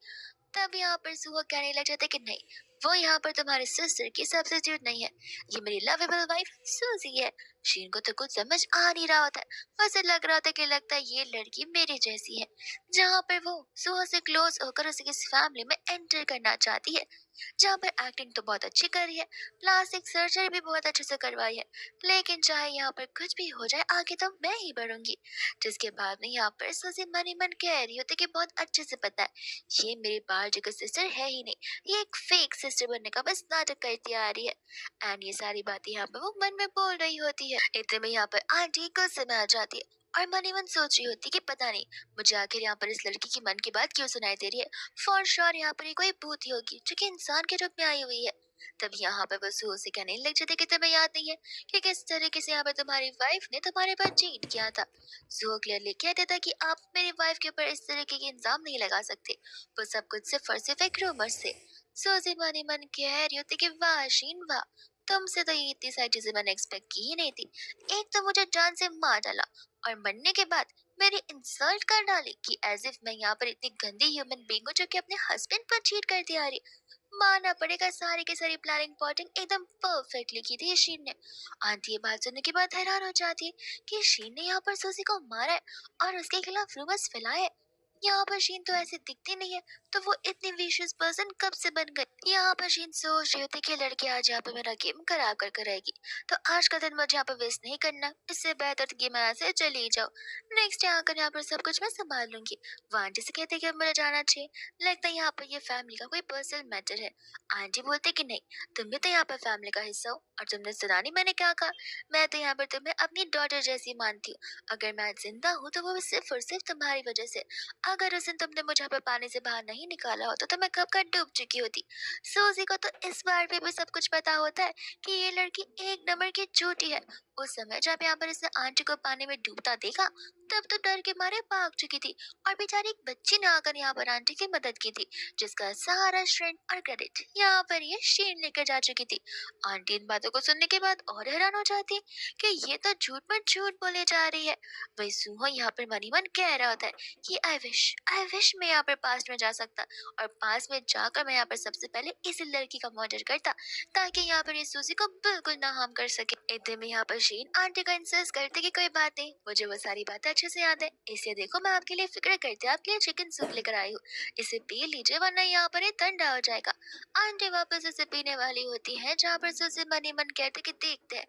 तब यहाँ पर सुहा कहने लग जाते कि नहीं, वो यहाँ पर तुम्हारी सिस्टर की सब्स्टिट्यूट नहीं है, ये मेरी लवेबल वाइफ सूजी है। शीन को तो कुछ समझ आ नहीं रहा होता है, उसे लग रहा था कि लगता है ये लड़की मेरी जैसी है। जहाँ पर वो सुहा से क्लोज होकर उसकी फैमिली में एंटर करना चाहती है, जहाँ पर एक्टिंग तो बहुत अच्छी करी है, प्लास्टिक सर्जरी भी बहुत अच्छे से करवाई है, लेकिन चाहे यहाँ पर कुछ भी हो जाए आगे तो मैं ही बढ़ूंगी। जिसके बाद में यहाँ पर सुजी मन ही मन कह रही होती कि बहुत अच्छे से पता है ये मेरी बायोलॉजिकल सिस्टर है ही नहीं, ये एक फेक सिस्टर बनने का बस नाटक करती आ रही है। एंड ये सारी बातें यहाँ पर वो मन में बोल रही होती है, इतने में यहाँ पर आंटी गुस्से में आ जाती है और मन ही मन सोच रही होती कि पता नहीं मुझे आखिर यहाँ पर इस लड़की की मन की बात क्यों सुनाई दे रही है। फॉर श्योर यहाँ पर ये कोई भूत ही होगी जो कि इंसान के रूप में आई हुई है। तब यहाँ पर वो सूह से कहने लग जाती कि तुम्हें याद नहीं है कि किस तरीके से यहाँ पर तुम्हारी वाइफ ने तुम्हारे पर चीट किया था। सूह क्लियरली कह देता कि आप मेरी वाइफ के ऊपर इस तरीके के इल्जाम नहीं लगा सकते, वो सब कुछ सिर्फ और सिर्फ एक रूमर से। सूजी मन ही मन कह रही होती कि वाह शीन वाह, तुमसे तो ये इतनी सारी चीजें मैंने एक्सपेक्ट की ही नहीं थी। एक तो मुझे जान से मार डाला और मरने के बाद मेरी इंसल्ट कर डाली कि एज इफ मैं यहाँ पर इतनी गंदी ह्यूमन बीइंग हूँ जो कि अपने हस्बैंड पर चीट करती आ रही। मानना पड़ेगा सारी की सारी प्लानिंग पॉटिंग एकदम परफेक्टली की थी शीन ने। आंटी ये बात सुनने के बाद हैरान हो जाती है कि शीन ने यहाँ पर सुजी को मारा है और उसके खिलाफ रूमर्स फैलाए हैं। यहाँ पर शीन तो ऐसे दिखती नहीं है, तो वो इतनी विशियस पर्सन कब से बन गई। यहाँ पर शीन सोच रही होती कि लड़की आज यहाँ पे मेरा गेम खराब कर कर रहेगी, तो आज का दिन मुझे यहाँ पर वेस्ट नहीं करना, इससे बेहतर कि मैं यहाँ से चली जाऊँ। नेक्स्ट यहाँ आकर यहाँ पर सब कुछ मैं संभाल लूंगी। वो आंटी से कहते कि अब मुझे जाना चाहिए, लगता है यहाँ पर ये फैमिली का कोई पर्सनल मैटर है। आंटी बोलते कि नहीं, तुम भी तो यहाँ पर फैमिली का हिस्सा हो और तुमने सुना नहीं मैंने क्या कहा। मैं तो यहाँ पर तुम्हें अपनी डॉटर जैसी मानती हूँ, अगर मैं आज जिंदा हूँ तो वो सिर्फ और सिर्फ तुम्हारी वजह से। अगर उस दिन तुमने मुझे यहाँ पे पानी से बाहर नहीं निकाला होता तो मैं कब का डूब चुकी होती। सूजी को तो इस बार भी सब कुछ पता होता है कि ये लड़की एक नंबर की झूठी है। उस समय जब यहाँ पर इसने आंटी को पानी में डूबता देखा तब तो डर के मारे भाग चुकी थी, और बेचारी एक बच्ची ने आकर यहाँ पर आंटी की मदद की थी, जिसका सारा श्रेय और क्रेडिट यहाँ पर ये शीन लेकर जा चुकी थी। आंटी इन बातों को सुनने के बाद और हैरान हो जाती कि ये तो झूठ में झूठ बोले जा रही है। वही सूहो यहाँ पर मनी मन कह रहा होता है कि आई विश मैं यहाँ पर पास में जा सकता, और पास में जाकर मैं यहाँ पर सबसे पहले इसी लड़की का मर्डर करता, ताकि यहाँ पर ये सूजी को बिल्कुल ना हार्म कर सके। इतने में यहाँ पर शीन आंटी का इंसिस्ट करते कि कोई बात नहीं, मुझे वो सारी बातें अच्छे से याद है, इसे देखो मैं आपके लिए फिक्र करती आपके लिए चिकन सूप लेकर आई हूँ, इसे पी लीजिए वरना यहाँ पर ये ठंडा हो जाएगा। आंटी वापस उसे पीने वाली होती है, जहाँ पर सूजी मन ही मन कहते कि देखते हैं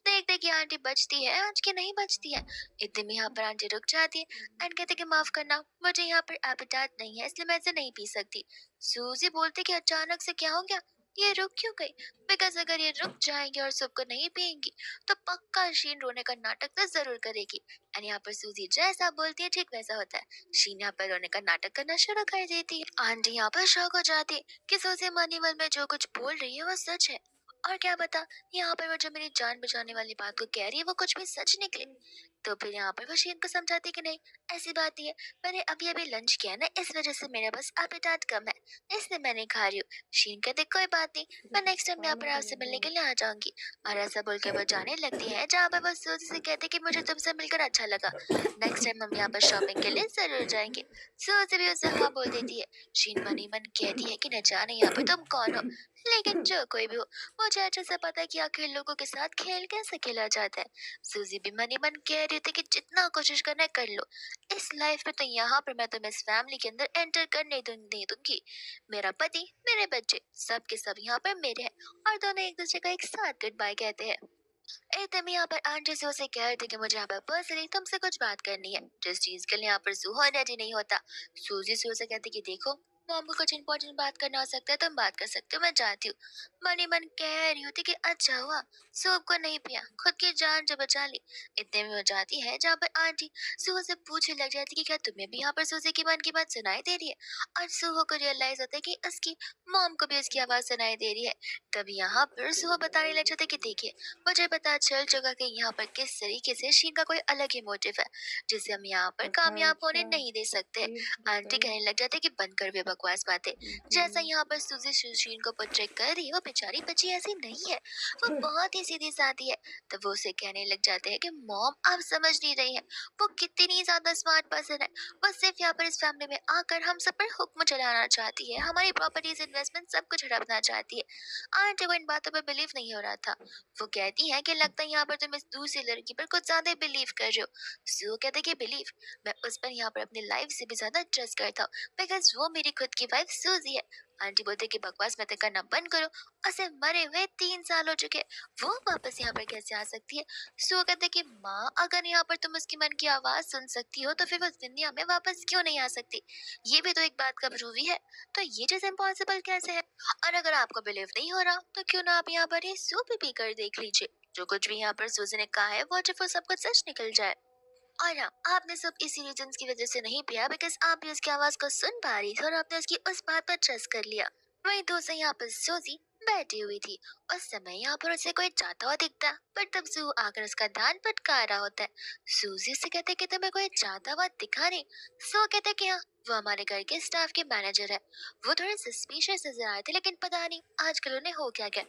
देखते कि आंटी बचती है आज की नहीं बचती है। इतने में यहाँ पर आंटी रुक जाती है एंड कहते कि माफ करना, मुझे यहाँ पर एपेटाइट नहीं है इसलिए मैं इसे नहीं पी सकती। सूजी बोलते कि अचानक से क्या हो गया, ये रुक क्यों गई। बिकॉज अगर ये रुक जाएंगे और सूप को नहीं पियेंगी तो पक्का शीन रोने का नाटक तो जरूर करेगी। एंड यहाँ पर सूजी जैसा बोलती है ठीक वैसा होता है, शीन यहाँ पर रोने का नाटक करना शुरू कर देती है। आंटी यहाँ पर शौक हो जाती है कि सूजी मनी में जो कुछ बोल रही है वो सच है, और क्या बता यहाँ पर वो जो मेरी जान बचाने वाली बात को कह रही है वो कुछ भी सच निकले। तो फिर यहाँ पर वो शीन को समझाती कि नहीं ऐसी बात नहीं है, मैंने अभी अभी लंच किया ना इस वजह से मेरे पास एपेटाइट कम है, इसलिए मैं नहीं खा रही हूँ। शीन कहते कोई बात नहीं, मैं नेक्स्ट टाइम यहाँ पर आपसे मिलने के लिए आ जाऊंगी। और ऐसा बोल के वो जाने लगती है, जहाँ पर वो सूजी से कहते कि मुझे तुमसे मिलकर अच्छा लगा, नेक्स्ट टाइम हम यहाँ पर शॉपिंग के लिए जरूर जाएंगे। सूजी भी उसे हाँ बोल देती है। शीन मन ही मन कहती है कि न जाने यहाँ पर तुम कौन हो, लेकिन जो कोई भी हो मुझे अच्छे से पता है कि आखिर लोगों के साथ खेल कैसे खेला जाता है। सूजी भी मन ही मन कह रही थी कि जितना कोशिश करना है कर लो, इस लाइफ में तो यहाँ पर मैं तुम्हें इस फैमिली के अंदर एंटर करने नहीं दूंगी। मेरा पति मेरे बच्चे सब के सब यहाँ पर मेरे हैं, और दोनों एक दूसरे का एक साथ गुड बाय कहते हैं। एकदम यहाँ पर आंटी से उसे कह रही थी कि मुझे यहाँ पर पर्सनली तुमसे कुछ बात करनी है, जिस चीज के लिए यहाँ पर सुहा रेडी नहीं होता। सूजी से उसे कहती कि देखो मॉम को कुछ इंपॉर्टेंट बात करना हो सकता है, तुम बात कर सकते हो, मैं जाती हूँ। मन ही मन कह रही होती कि अच्छा हुआ सूप को नहीं पिया, खुद की जान जो बचा ली। इतने में हो जाती है जहाँ पर आंटी सुहा से पूछने लग जाती कि क्या तुम्हें भी यहाँ पर सूजी की मन की बात सुनाई दे रही है। और सुहा को रियलाइज होता है कि उसकी मॉम को भी उसकी आवाज सुनाई दे रही है। तभी यहाँ पर सुहा बताने लग जाते कि देखिए मुझे पता चल चुका कि यहाँ पर किस तरीके से शीन का कोई अलग ही मोटिव है, जिसे हम यहाँ पर अच्छा, कामयाब होने अच्छा। नहीं दे सकते। प्लीज़ आंटी बताइए। कहने लग जाते कि बंद कर वे बकवास बातें। जी। जैसा यहाँ पर सूजी शीन को पोर्ट्रे कर रही है, वो बेचारी बच्ची ऐसी नहीं है, वो बहुत ही सीधी सादी है। तो वो उसे कहने लग जाते हैं कि मॉम आप समझ नहीं रही है, वो कितनी ज्यादा स्मार्ट पर्सन है, वो सिर्फ यहाँ पर इस फैमिली में आकर हम सब पर हुक्म चलाना चाहती है, हमारी प्रॉपर्टीज इन्वेस्टमेंट सब कुछ हड़पना चाहती है। आंटी को इन बातों पर बिलीव नहीं हो रहा था। वो कहती है कि लगता है यहाँ पर तुम इस दूसरी लड़की पर कुछ ज्यादा बिलीव कर रहे हो। सो कहते कि बिलीव, मैं उस पर यहाँ पर अपनी लाइफ से भी ज्यादा ट्रस्ट करता हूँ, बिकॉज वो मेरी खुद की वाइफ सूजी है। आंटी बोलते कि बकवास मत करना बंद करो, उसे मरे हुए 3 साल हो चुके, वो वापस यहाँ पर कैसे आ सकती है? सो कहते कि माँ, अगर यहाँ पर तुम उसके मन की आवाज सुन सकती हो तो फिर वो इस दुनिया में वापस क्यों नहीं आ सकती? ये भी तो एक बात का प्रूव ही है। तो ये चीज इम्पॉसिबल कैसे है? और अगर आपको बिलीव नहीं हो रहा तो क्यों ना आप यहाँ पर ये सूप ही पी कर देख लीजिए। जो कुछ भी यहाँ पर सूजी ने कहा है वो जब वो सब कुछ सच निकल जाए। और हाँ, आपने सब इसी रीजंस की वजह से नहीं पिया बिकॉज आप भी उसकी आवाज को सुन पा रही थी और आपने उसकी उस बात पर ट्रस्ट कर लिया। वही दूसरी यहाँ पर सूजी बैठी हुई थी। उस समय यहाँ पर उसे कोई जाता हुआ दिखता, पर तब जू आकर उसका दान पटका रहा होता है। सूजी से कहते कि तुम्हें कोई जाता हुआ दिखा नहीं? सो कहते कि हाँ, वो हमारे घर के स्टाफ के मैनेजर है। वो थोड़े सस्पिशियस नजर आए थे, लेकिन पता नहीं आजकल उन्हें हो क्या गया।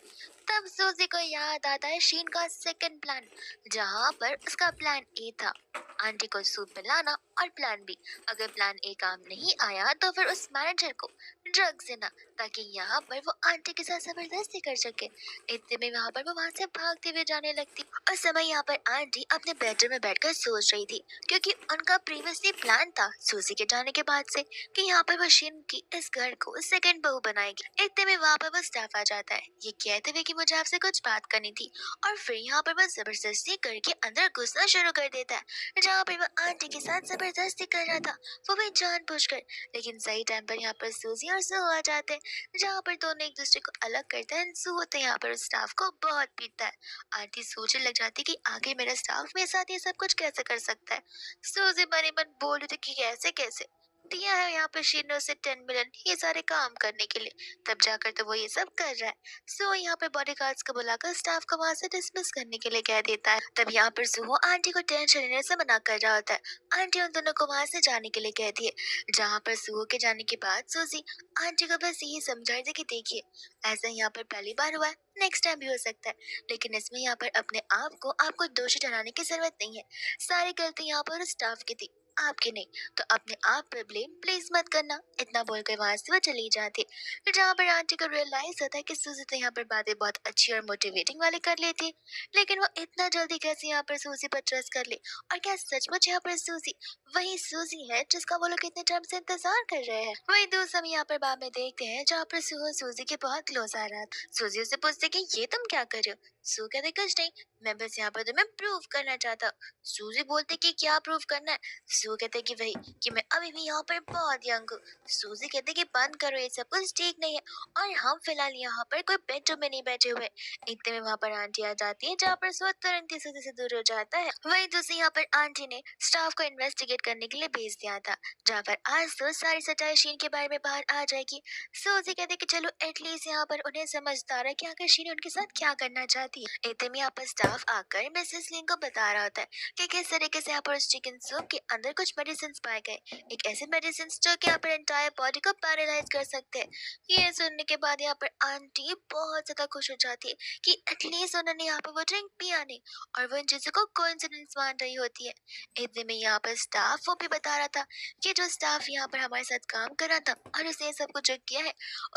तब सूजी को याद आता है शीन का सेकंड प्लान, जहाँ पर उसका प्लान ए था आंटी को सूप पिलाना, और प्लान बी, अगर प्लान ए काम नहीं आया तो फिर उस मैनेजर को ड्रग्स देना, ताकि यहाँ पर वो आंटी के साथ जबरदस्ती कर सके। इतने में वहाँ पर वो वहाँ से भागते हुए जाने लगती। उस समय यहाँ पर आंटी अपने बेडरूम में बैठकर सोच रही थी, क्योंकि उनका प्रीवियसली प्लान था सूजी के जाने के बाद से कि यहाँ पर वो शिन की इस घर को सेकंड बहू बनाएगी। इतने में वहाँ पर वो स्टाफ आ जाता है, ये कहते हुए कि मुझे आपसे कुछ बात करनी थी, और फिर यहाँ पर वो जबरदस्ती घर के अंदर घुसना शुरू कर देता है, जहाँ पर वो आंटी के साथ जबरदस्ती कर रहा था, वो भी जानबूझकर। लेकिन सही टाइम पर यहाँ पर सूजी और सू आ जाते हैं, जहाँ पर दोनों एक दूसरे को अलग करते हैं। सू होते यहाँ पर स्टाफ को बहुत पीटता है। आंटी सोचने लग जाती कि आगे मेरा स्टाफ मेरे साथ ये सब कुछ कैसे कर सकता है। सूजी मन ही मन बोल रही थी कि कैसे कैसे दिया है यहाँ पे शीनो से 10 मिलियन ये सारे काम करने के लिए, तब जाकर तो वो ये सब कर रहा है। सो यहाँ पे बॉडीगार्ड्स को बुलाकर स्टाफ को वहां से डिसमिस करने के लिए कह देता है। तब यहाँ पर सुहो आंटी को टेंशन लेने से मना कर रहा होता है। आंटी उन दोनों को वहां से जाने के लिए कहती है, जहाँ पर सुहो के जाने के बाद सूजी आंटी को बस यही समझा रही थी कि देखिए, ऐसा यहाँ पर पहली बार हुआ है, नेक्स्ट टाइम भी हो सकता है, लेकिन इसमें यहाँ पर अपने आप को आपको दोषी ठहराने की जरूरत नहीं है। सारी गलती यहाँ पर स्टाफ की थी, आपकी नहीं। तो अपने आप पर ब्लेम प्लीज मत करना। इतना बोलकर वहां से वो चली जाती, जहाँ पर आंटी को रियलाइज होता है कि सूजी तो यहाँ पर बातें बहुत अच्छी और मोटिवेटिंग वाली कर लेती है, लेकिन वो इतना जल्दी कैसे यहाँ पर सूजी पर ट्रस्ट कर ले? और क्या सचमुच यहाँ पर सूजी वही सूजी है जिसका वो लोग इतने टाइम से इंतजार कर रहे हैं? वही दोस्त हम यहाँ पर बाद में देखते हैं, जहाँ पर सूजी के बहुत क्लोज आ रहा था। सूजी उससे पूछते कि ये तुम क्या कर रहे हो? सू कहते कुछ नहीं, मैं बस यहाँ पर तुम्हें प्रूव करना चाहता हूँ। सूजी बोलते कि क्या प्रूव करना है? सू कहते कि वही कि मैं अभी भी यहाँ पर बहुत यंग हूँ। सूजी कहते कि बंद करो, ये सब कुछ ठीक नहीं है, और हम फिलहाल यहाँ पर कोई बेडरूम में नहीं बैठे हुए। इतने में वहाँ पर आंटी आ जाती है, जहाँ पर सो तुरंत ही सूजी से दूर हो जाता है। वही दूसरी यहाँ पर आंटी ने स्टाफ को इन्वेस्टिगेट करने के लिए भेज दिया था, जहाँ पर आज तो सारी सच्चाई शीन के बारे में बाहर आ जाएगी। सूजी कहते कि चलो एटलीस्ट यहाँ पर उन्हें समझदार है कि आखिर शीन उनके साथ क्या करना चाहती है। इतने में यहाँ पर स्टाफ आकर मिसेस लिंग को बता रहा होता है कि किस तरीके से यहाँ पर उस चिकन सूप के अंदर कुछ मेडिसिन पाए गए, एक ऐसे मेडिसिन जो कि यहाँ पर एंटायर बॉडी को पैरालाइज कर सकते हैं। ये सुनने के बाद यहाँ पर आंटी बहुत ज्यादा खुश हो जाती है कि एटलीस्ट उन्होंने यहाँ पर वो ड्रिंक पिया नहीं, और वो इन चीजों को कोइंसिडेंस मान रही होती है। इतने में यहाँ पर स्टाफ वो भी बता रहा था कि जो स्टाफ यहाँ पर हमारे साथ काम कर रहा था और उसने ये सब कुछ जो किया है,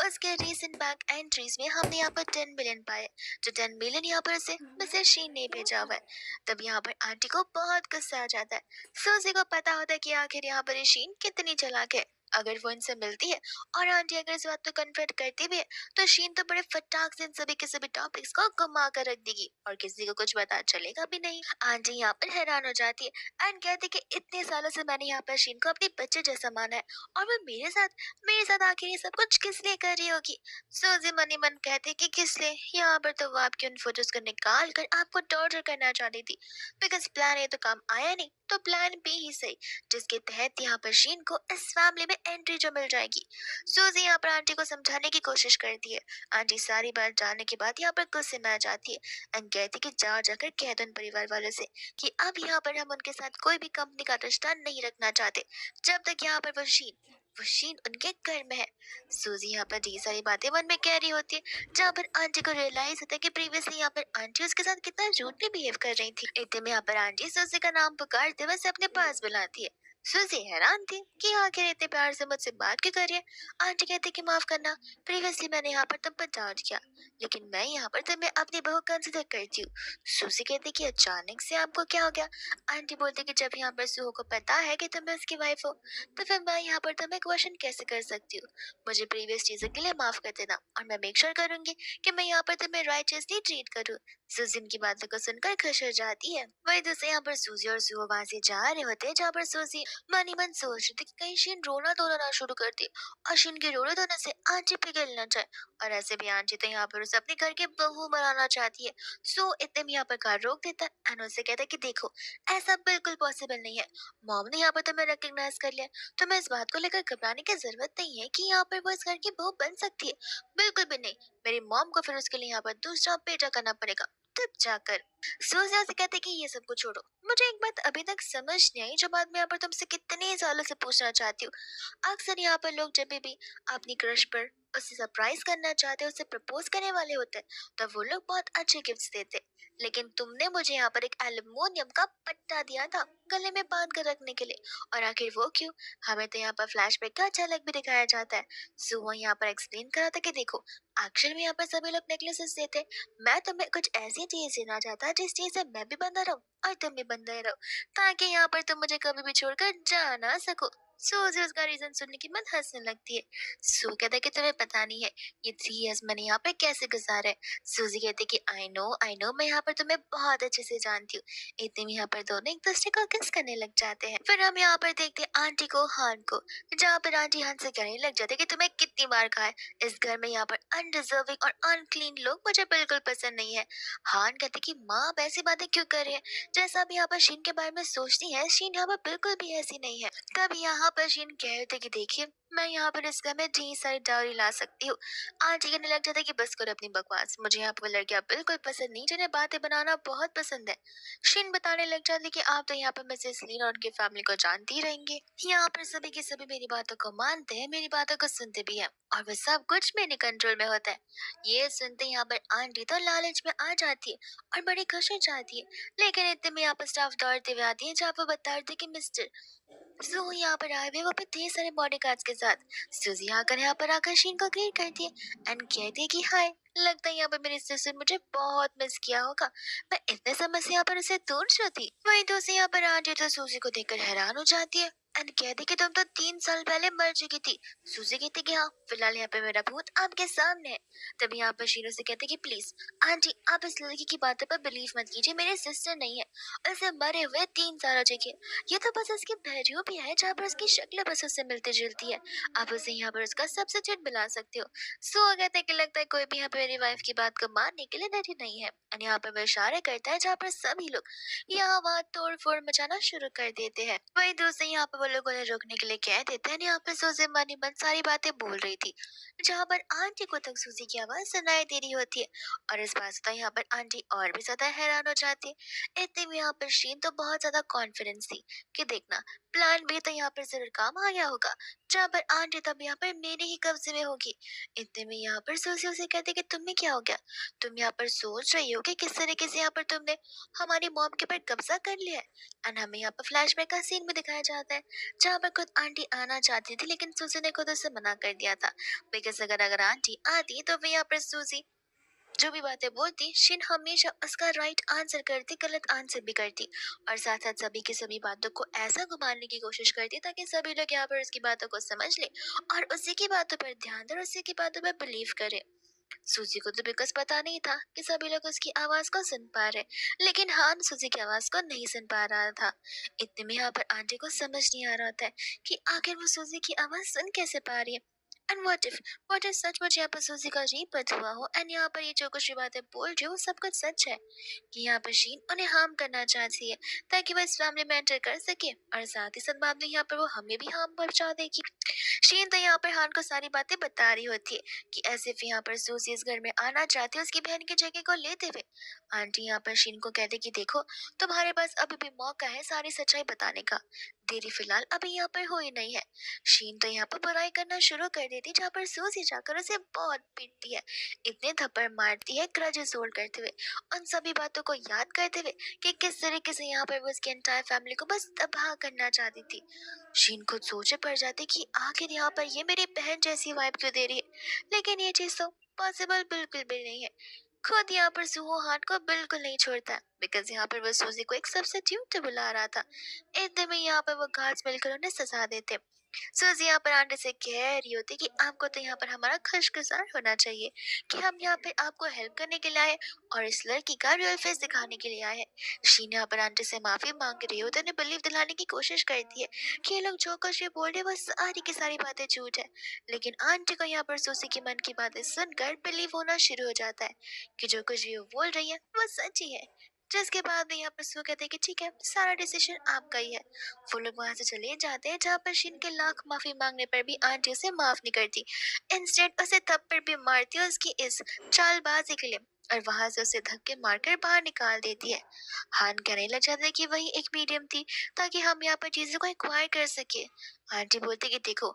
उसके रीसेंट बैंक एंट्रीज में हमने यहाँ पर 10 मिलियन पाए, जो 10 मिलियन यहाँ पर उसे मिसेस शीन ने भेजा हुआ है। तब यहाँ पर आंटी को बहुत गुस्सा आ जाता है। सूजी को पता होता है कि आखिर यहाँ पर ये शीन कितनी चालाक है। अगर वो इनसे मिलती है और आंटी अगर इस बात को कन्फर्ट करती भी है, तो शीन तो बड़े फटाक से इन सभी के सभी टॉपिक्स को घुमा कर रख देगी और किसी को कुछ पता चलेगा भी नहीं। आंटी यहाँ पर हैरान हो जाती है एंड कहती कि इतने सालों से मैंने यहाँ पर शीन को अपने बच्चे जैसा माना है, और वो मेरे साथ आखिर ये सब कुछ किस लिए कर रही होगी? सूजी मनी मन कहती कि किस लिए, यहाँ पर तो वो आपकी उन फोटोज को निकाल कर आपको टॉर्चर करना चाहती थी, बिकॉज प्लान ए तो काम आया नहीं, तो प्लान बी ही सही, जिसके तहत यहाँ पर शीन को इस फैमिली में एंट्री जो मिल जाएगी। सूजी यहाँ पर आंटी को समझाने की कोशिश करती है। आंटी सारी बात जानने के बाद यहाँ पर गुस्से में आ जाती है एंड कहती कि जाओ जाकर कह दो उन परिवार वालों से कि अब यहाँ पर हम उनके साथ कोई भी कंपनी का रिश्ता नहीं रखना चाहते, जब तक यहाँ पर वो शीन उनके घर में है। सूजी यहाँ पर ढेर सारी बातें मन में कह रही होती है, जहाँ पर आंटी को रियलाइज होता है कि प्रीवियसली यहाँ पर आंटी उसके साथ कितना रूडली बिहेव कर रही थी। इतने में यहाँ पर आंटी सूजी का नाम पुकारते हुए उसे अपने पास बुलाती है। सुजी हैरान थी कि आखिर इतने प्यार से मुझसे बात क्यों कर रही है। आंटी कहती कि माफ करना, प्रीवियसली मैंने यहाँ पर तुम पर डाउट किया, लेकिन मैं यहाँ पर तुम्हें अपनी बहू कंसिडर करती हूँ। सुजी कहती कि अचानक से आपको क्या हो गया। आंटी बोलती कि जब यहाँ पर सुहो को पता है कि तुम उसकी वाइफ हो, तो फिर मैं यहाँ पर तुम्हें क्वेश्चन कैसे कर सकती हूँ। मुझे प्रीवियस चीजों के लिए माफ कर देना, और मैं मेक श्योर करूंगी कि मैं यहाँ पर तुम्हें राइचसली ट्रीट करूँ। सुजी की बातों को सुनकर खुश हो जाती है। वही दूसरे यहाँ पर सूजी और सुहो वहां से जा रहे होते हैं, जहाँ पर सूजी मन ही मन सोच रही थी कि कहीं शीन रोना धोना ना शुरू कर दे, और शीन के रोने धोने से आंटी पिघल ना जाए। और ऐसे भी आंटी तो यहाँ पर उसे अपने घर के बहू बनाना चाहती है। सो इतने में यहाँ पर कार रोक देता है एंड उसे कहता है कि देखो, ऐसा बिल्कुल पॉसिबल नहीं है। मॉम ने यहाँ पर तुम्हें रिकग्नाइज कर लिया, तुम्हें इस बात को लेकर घबराने की जरूरत नहीं है कि यहाँ पर वो इस घर की बहू बन सकती है। बिल्कुल भी नहीं। मेरी मॉम को फिर उसके लिए यहाँ पर दूसरा बेटा करना पड़ेगा, तब जाकर। सोचा से कहते कि ये सब कुछ छोड़ो, मुझे एक बात अभी तक समझ नहीं आई, जो बात मैं यहाँ पर तुमसे कितने सालों से पूछना चाहती हूँ। अक्सर यहाँ पर लोग जब भी अपनी क्रश पर उसे सरप्राइज करना चाहते हैं, उसे प्रपोज करने वाले होते हैं, तब वो लोग बहुत अच्छे गिफ्ट्स देते हैं। लेकिन तुमने मुझे यहाँ पर एक एल्युमिनियम का पट्टा दिया था गले में बांध कर रखने के लिए, और आखिर वो क्यों? हमें तो यहाँ पर फ्लैशबैक का झलक भी दिखाया जाता है। सुबह यहाँ पर एक्सप्लेन करा था कि देखो, एक्चुअल में यहाँ पर सभी लोग नेकलेसेस देते, मैं तुम्हें कुछ ऐसी चीज देना चाहता जिस चीज से मैं भी बंधा रहूं और तुम भी बंधे रहो, ताकि यहाँ पर तुम मुझे कभी भी छोड़कर जा ना सको। सूजी उसका रीजन सुनने के बाद हंसने लगती है। सू कहता है कि तुम्हें पता नहीं है ये 3 इयर्स मैंने यहाँ पे कैसे गुजारे। सूजी कहती है कि आई नो, मैं यहाँ पर तुम्हें बहुत अच्छे से जानती हूँ। इतने में यहाँ पर दोनों एक दूसरे को किस करने लग जाते हैं। फिर हम यहाँ पर देखते हैं आंटी को, हान को, जहाँ पर आंटी हान से कहने लग जाते हैं कि तुम्हें कितनी बार कहा है, इस घर में यहाँ पर अनडिजर्विंग और अनक्लीन लोग मुझे बिल्कुल पसंद नहीं है। हान कहती कि माँ आप ऐसी बातें क्यों कर रहे हैं, जैसा आप यहाँ पर शीन के बारे में सोचती है, शीन यहाँ पर बिल्कुल भी ऐसी नहीं है। तब यहाँ पर शीन कह रहे थे कि देखिए, मैं यहाँ पर इस घर में ढेर सारी डायरी ला सकती हूँ। आंटी कहने लग जाता है कि बस करो अपनी बकवास, मुझे यहाँ पर लड़कियां बिल्कुल पसंद नहीं जिन्हें बातें बनाना बहुत पसंद है। शीन बताने लग जाती कि आप तो यहाँ पर मिसेस लीन और उनकी फैमिली को जानती ही रहेंगे। यहाँ पर सभी के सभी मेरी बातों को मानते हैं, मेरी बातों को सुनते भी हैं, और वह सब कुछ मेरे कंट्रोल में होता है। ये सुनते यहाँ पर आंटी तो लालच में आ जाती है और बड़ी खुश हो जाती है। लेकिन इतने में यहाँ पर स्टाफ दौड़ते हुए आती है, जहाँ पर बता रहे थे कि मिस्टर सो यहाँ पर आए हुए वो भी ढेर सारे बॉडीगार्ड्स के साथ। सूजी आकर यहाँ पर आकर शीन को ग्रीट करती है एंड कहती है कि हाय, लगता है यहाँ पर मेरी सिस्टर मुझे बहुत मिस किया होगा, मैं इतने समय से यहाँ पर उसे ढूंढ रही थी। वहीं दूसरी यहाँ पर आंटी तो सूजी को देखकर हैरान हो जाती है एंड कहती कि तुम तो 3 साल पहले मर चुकी थी। सूजी कहती कि हाँ, फिलहाल यहाँ पे मेरा भूत आपके सामने है। तभी यहाँ पर शीनो से कहते कि प्लीज आंटी, आप इस लड़की की बातों पर बिलीव मत कीजिए, मेरी सिस्टर नहीं है, उसे मरे हुए 3 साल हो चुके हैं। ये तो बस उसकी बहरियों भी है, जहाँ पर उसकी शक्ल बस उससे मिलती जुलती है, आप उसे यहाँ पर उसका सब्सिट्यूट बुला सकते हो। सो कहते हैं कि लगता है कोई भी यहाँ पे मेरी वाइफ की बात को मानने के लिए रेडी नहीं है, और यहाँ पर वो इशारे करता है, जहाँ पर सभी लोग यहाँ वहाँ तोड़ फोड़ मचाना शुरू कर देते हैं। वही दूसरे यहाँ पर वो लोग उन्हें रोकने के लिए कह देते हैं। यहाँ पर सूजी मन ही मन सारी बातें बोल रही थी, जहाँ पर आंटी को तक सूजी की आवाज सुनाई दे रही होती है, और इस बात से तो यहाँ पर आंटी और भी ज्यादा हैरान हो जाती है। इतने में यहाँ पर शीन तो बहुत ज्यादा कॉन्फिडेंस थी कि देखना, प्लान भी तो यहाँ पर जरूर काम आ गया होगा, जहाँ पर आंटी तब यहाँ पर मेरे ही कब्जे में होगी। इतने में यहाँ पर सूजी उसे कहते कि तुम्हें क्या हो गया, तुम यहाँ पर सोच रही हो कि किस तरीके से यहाँ पर तुमने हमारी मॉम के ऊपर कब्जा कर लिया है। एंड हमें यहाँ पर फ्लैशबैक का सीन भी दिखाया जाता है, जहाँ पर खुद आंटी आना चाहती थी, लेकिन सूजी ने खुद उसे मना कर दिया था, बिकॉज अगर अगर आंटी आती तो वे यहाँ पर सूजी जो भी बातें बोलती, शिन हमेशा उसका राइट आंसर करती, गलत आंसर भी करती, और साथ साथ सभी की सभी बातों को ऐसा घुमाने की कोशिश करती ताकि सभी लोग यहाँ पर उसकी बातों को समझ ले और उसी की बातों पर ध्यान दे और उसी की बातों पर बिलीव करे। सूजी को तो बिकॉज पता नहीं था कि सभी लोग उसकी आवाज को सुन पा रहे, लेकिन हान सूजी की आवाज को नहीं सुन पा रहा था। इतने में यहाँ पर आंटी को समझ नहीं आ रहा था कि आखिर वो सूजी की आवाज सुन कैसे पा रही है। एंड व्हाट इफ सचमुच यहाँ पर सूजी का रीबर्थ हुआ हो, एंड यहाँ पर ये जो कुछ भी बातें बोल रही हो वो सब कुछ सच है, कि यहाँ पर शीन उन्हें हार्म करना चाहती है ताकि वो इस फैमिली में एंटर कर सके, और साथ ही साथ बाद में यहाँ पर वो हमें भी हार्म पहुंचा देगी। शीन तो यहाँ पर हान को सारी बातें बता रही होती है कि ऐसे फिर यहाँ पर सूजी इस घर में आना चाहती है उसकी बहन की जगह को लेते हुए। आंटी यहाँ पर शीन को कहते कि देखो, तुम्हारे पास अभी भी मौका है सारी सच्चाई बताने का, देरी फिलहाल अभी यहाँ पर हुई नहीं है। शीन तो यहाँ पर बुराई करना शुरू कर देती, जहाँ पर सूजी जाकर उसे बहुत पीटती है, इतने थप्पड़ मारती है ग्रजेस होल्ड करते हुए, उन सभी बातों को याद करते हुए कि किस तरीके से यहाँ पर वो उसकी एंटायर फैमिली को बस तबाह करना चाहती थी। शीन खुद सोचे पड़ जाती कि आखिर यहाँ पर ये मेरी बहन जैसी वाइब क्यों दे रही है, लेकिन ये चीज तो पॉसिबल बिल्कुल भी नहीं है। खुद यहाँ पर सुहो हार्ट को बिल्कुल नहीं छोड़ता, बिकॉज यहाँ पर वो सूजी को एक सब्स्टिट्यूट बुला रहा था। इतने में यहाँ पर वो घास मिलकर उन्हें सजा देते। सूजी यहाँ पर आंटी से कह रही होती कि आपको तो यहाँ पर हमारा खुशगुजार होना चाहिए कि हम यहाँ पे आपको हेल्प करने के लिए आए और इस लड़की का रियल फेस दिखाने के लिए आए हैं। शीन यहाँ पर आंटी से माफी मांग रही होती है, उन्हें बिलीव दिलाने की कोशिश करती है कि ये लोग जो कुछ भी बोल रहे हैं वो सारी की सारी बातें झूठ है। लेकिन आंटी को यहाँ पर सूजी की मन की बातें सुनकर बिलीव होना शुरू हो जाता है कि जो कुछ भी वो बोल रही है वो सच ही है। जिसके बाद भी यहाँ पर सू कहते हैं कि ठीक है, सारा डिसीजन आपका ही है। वो लोग वहां से चले जाते हैं, जहाँ पर शीन के लाख माफी मांगने पर भी आंटी उसे माफ नहीं करती। इंस्टेंट उसे थप्पड़ भी मारती है उसकी इस चालबाजी के लिए, और वहां से उसे धक्के मारकर बाहर निकाल देती है। हान कहने लग जाता है कि वही एक मीडियम थी ताकि हम यहाँ पर चीजों को एक्वायर कर सके। आंटी बोलती कि देखो,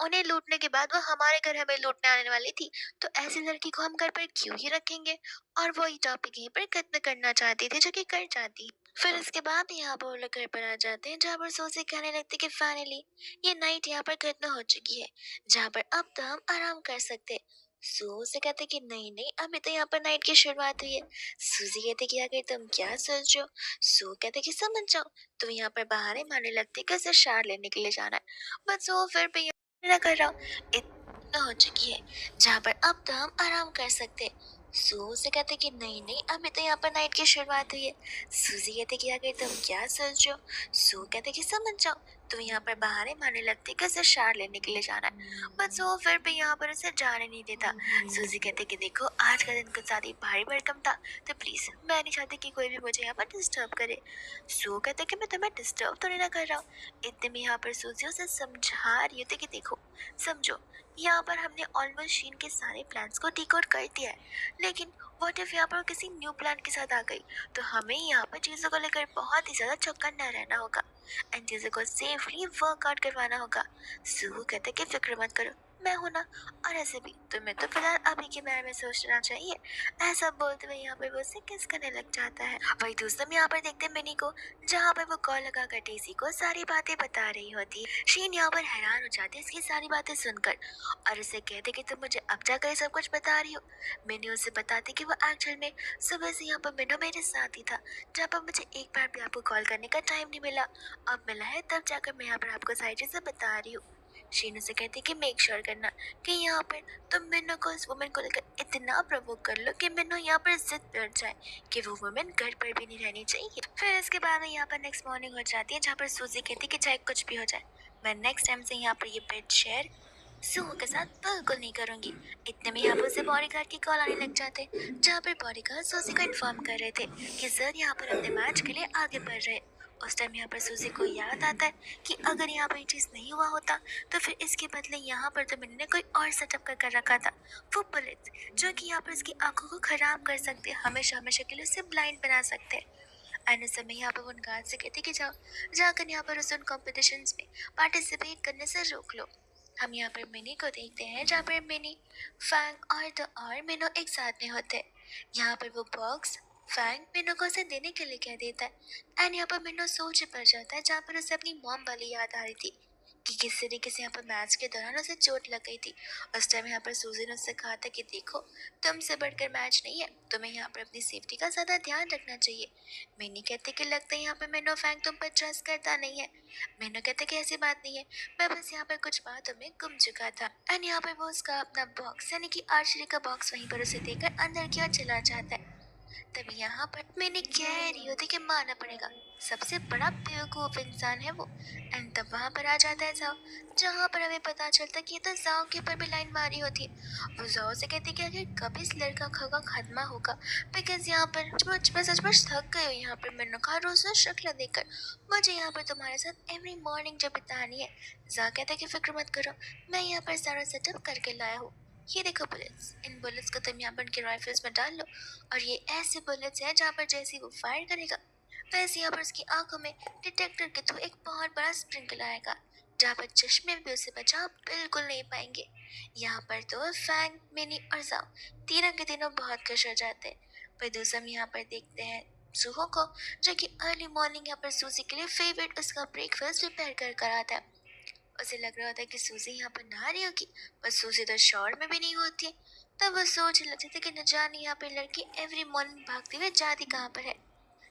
उन्हें लूटने के बाद वो हमारे घर हमें लूटने आने वाली थी, तो ऐसी लड़की को हम घर पर क्यों ही रखेंगे। और वो ये टॉपिक यहीं पर खत्म करना चाहती थी, जो कि कर जाती। फिर इसके बाद यहाँ पर वो लोग घर पर आ जाते हैं, जहाँ पर सोचे कहने लगते कि फाइनली ये नाइट यहाँ पर खत्म हो चुकी है, जहाँ पर अब तो हम आराम कर सकते हैं। सू से कहते कि नहीं नहीं, अभी तो यहाँ पर नाइट की शुरुआत हुई है। सूजी कहते कि आखिर तुम क्या सोच रहे हो। सू कहते कि समझ जाओ, तुम यहाँ पर बहाने मारने लगती कि उसे शार लेने के लिए जाना है, बट सो फिर भी ना कर रहा हूँ। इतना हो चुकी है जहाँ पर अब तो हम आराम कर सकते हैं। सू से कहते कि नहीं नहीं, अभी तो यहाँ पर नाइट की शुरुआत हुई है। सूजी कहते कि आखिर तुम क्या सोच रहे हो। सू कहते कि समझ जाओ, तुम यहाँ पर बहाने मारने लगती कि उसे शार लेने के लिए जाना है, बट सो फिर भी यहाँ पर उसे जाने नहीं देता। सूजी कहते कि देखो, आज का दिन कुछ ज्यादा ही भारी भरकम था, तो प्लीज मैं नहीं चाहती कि कोई भी मुझे यहाँ पर डिस्टर्ब करे। सू कहते कि मैं तुम्हें डिस्टर्ब तो नहीं ना कर रहा हूँ। इतने में यहाँ पर सूजी उसे समझा रही होती कि देखो, समझो, यहाँ पर हमने ऑलमोस्ट शीन के सारे प्लान्स को डिकोड कर दिया है, लेकिन व्हाट इफ यहाँ पर किसी न्यू प्लान के साथ आ गई, तो हमें यहाँ पर चीज़ों को लेकर बहुत ही ज़्यादा चौकन्ना रहना होगा एंड चीज़ों को सेफली वर्कआउट करवाना होगा। सू कहते कि फिक्र मत करो, मैं हूं ना, और ऐसे भी तुम्हें तो फिलहाल अभी के बारे में सोचना चाहिए। ऐसा बोलते हुए यहाँ पर वो उसे किस करने लग जाता है। वही दूसरा हम यहाँ पर देखते हैं मिनी को, जहाँ पर वो कॉल लगाकर टेसी को सारी बातें बता रही होती है। शीन यहाँ पर हैरान हो जाती है इसकी सारी बातें सुनकर, और उसे कहते कि तुम मुझे अब जाकर सब कुछ बता रही हो। मैंने उसे बताती कि वो एक्चुअल में सुबह से यहाँ पर मिनो मेरे साथ ही था, जहाँ पर मुझे एक बार भी आपको कॉल करने का टाइम नहीं मिला, अब मिला है तब जाकर मैं यहाँ पर आपको सारी चीजें बता रही हूँ। शीनू से कहती कि मेक श्योर करना कि यहाँ पर तुम मिन्नो को उस वुमेन को लेकर इतना प्रवोक कर लो कि मिन्नो यहाँ पर जिद बैठ जाए कि वो वुमेन घर पर भी नहीं रहनी चाहिए। फिर इसके बाद यहाँ पर नेक्स्ट मॉर्निंग हो जाती है, जहाँ पर सूजी कहती कि चाहे कुछ भी हो जाए, मैं नेक्स्ट टाइम से यहाँ पर ये बेड शेयर सुहो के साथ बिल्कुल नहीं करूंगी। इतने में यहाँ पर उसे बॉडीगार्ड की कॉल आने लग जाते, जहाँ पर बॉडीगार्ड सूजी को इन्फॉर्म कर रहे थे कि सर यहाँ पर अपने मैच के लिए आगे बढ़ रहे। उस टाइम यहाँ पर सूजी को याद आता है कि अगर यहाँ पर ये चीज नहीं हुआ होता, तो फिर इसके बदले यहाँ पर तो मैंने कोई और सेटअप कर रखा था, वो बुलेट जो कि यहाँ पर उसकी आंखों को खराब कर सकते, हमेशा हमेशा के लिए उसे ब्लाइंड बना सकते। एंड उस समय यहाँ पर वो उन गार्ड से कहती कि जाओ, जाकर यहाँ पर उस उन कॉम्पिटिशन्स में पार्टिसिपेट करने से रोक लो। हम यहाँ पर मिनी को देखते हैं, जहाँ पर मिनी, फैंग और द और मिनो एक साथ में होते हैं। यहाँ पर वो बॉक्स फैंग मिनो को उसे देने के लिए कह देता है एंड यहाँ पर मिनो सोच पड़ जाता है, जहाँ पर उसे अपनी मॉम वाली याद आ रही थी कि किस तरीके से यहाँ पर मैच के दौरान उसे चोट लग गई थी। उस टाइम यहाँ पर सूजी ने उससे कहा था कि देखो, तुमसे बढ़कर मैच नहीं है, तुम्हें यहाँ पर अपनी सेफ्टी का ज़्यादा ध्यान रखना चाहिए। मिनी कहते कि लगता है यहाँ पर मिनो फैंग तुम पर ट्रस्ट करता नहीं है। मिनो कहते कि ऐसी बात नहीं है, मैं बस यहाँ पर कुछ बातों में गुम चुका था। एंड यहाँ पर वो उसका अपना बॉक्स यानी कि आर्चरी का बॉक्स वहीं पर उसे देकर अंदर की ओर चला जाता है। तभी यहाँ पर मैंने कह रही होती कि मानना पड़ेगा, सबसे बड़ा बेवकूफ इंसान है वो। एंड तब वहाँ पर आ जाता है जाओ, जहाँ पर हमें पता चलता कि ये तो जाओ के ऊपर भी लाइन मारी होती है। वो जाओ से कहती कि आखिर कब इस लड़का का खात्मा होगा, बिकॉज यहाँ पर मैं सचमुच थक गई हूँ यहाँ पर मैंने कहा रोज रोज शक्ल देखकर, मुझे यहाँ पर तुम्हारे साथ एवरी मॉर्निंग जो बितानी है। जा कहता कि फिक्र मत करो, मैं यहाँ पर सारा सेटअप करके लाया हूँ। ये देखो बुलेट्स, इन बुलेट्स को तुम यहाँ पर उनके राइफल्स में डाल लो, और ये ऐसे बुलेट्स हैं जहाँ पर जैसे ही वो फायर करेगा, वैसे यहाँ पर उसकी आंखों में डिटेक्टर के थ्रू एक बहुत बड़ा स्प्रिंकल आएगा, जहाँ पर चश्मे भी उसे बचा बिल्कुल नहीं पाएंगे। यहाँ पर तो फैंग, मिनी और जाओ तीनों के तीनों बहुत खुश हो जाते हैं। पर दूसरा हम यहाँ पर देखते हैं सुहो को, जो कि अर्ली मॉर्निंग यहाँ पर सूजी के लिए फेवरेट उसका ब्रेकफास्ट प्रिपेयर कर कर आता है। उसे लग रहा होता है कि सूजी यहाँ पर नहा रही होगी, पर सूजी तो शॉर में भी नहीं होती। तब वो सोचने लगती थी कि न जाने यहाँ पे लड़की एवरी मॉर्निंग भागते हुए जाती कहाँ पर है।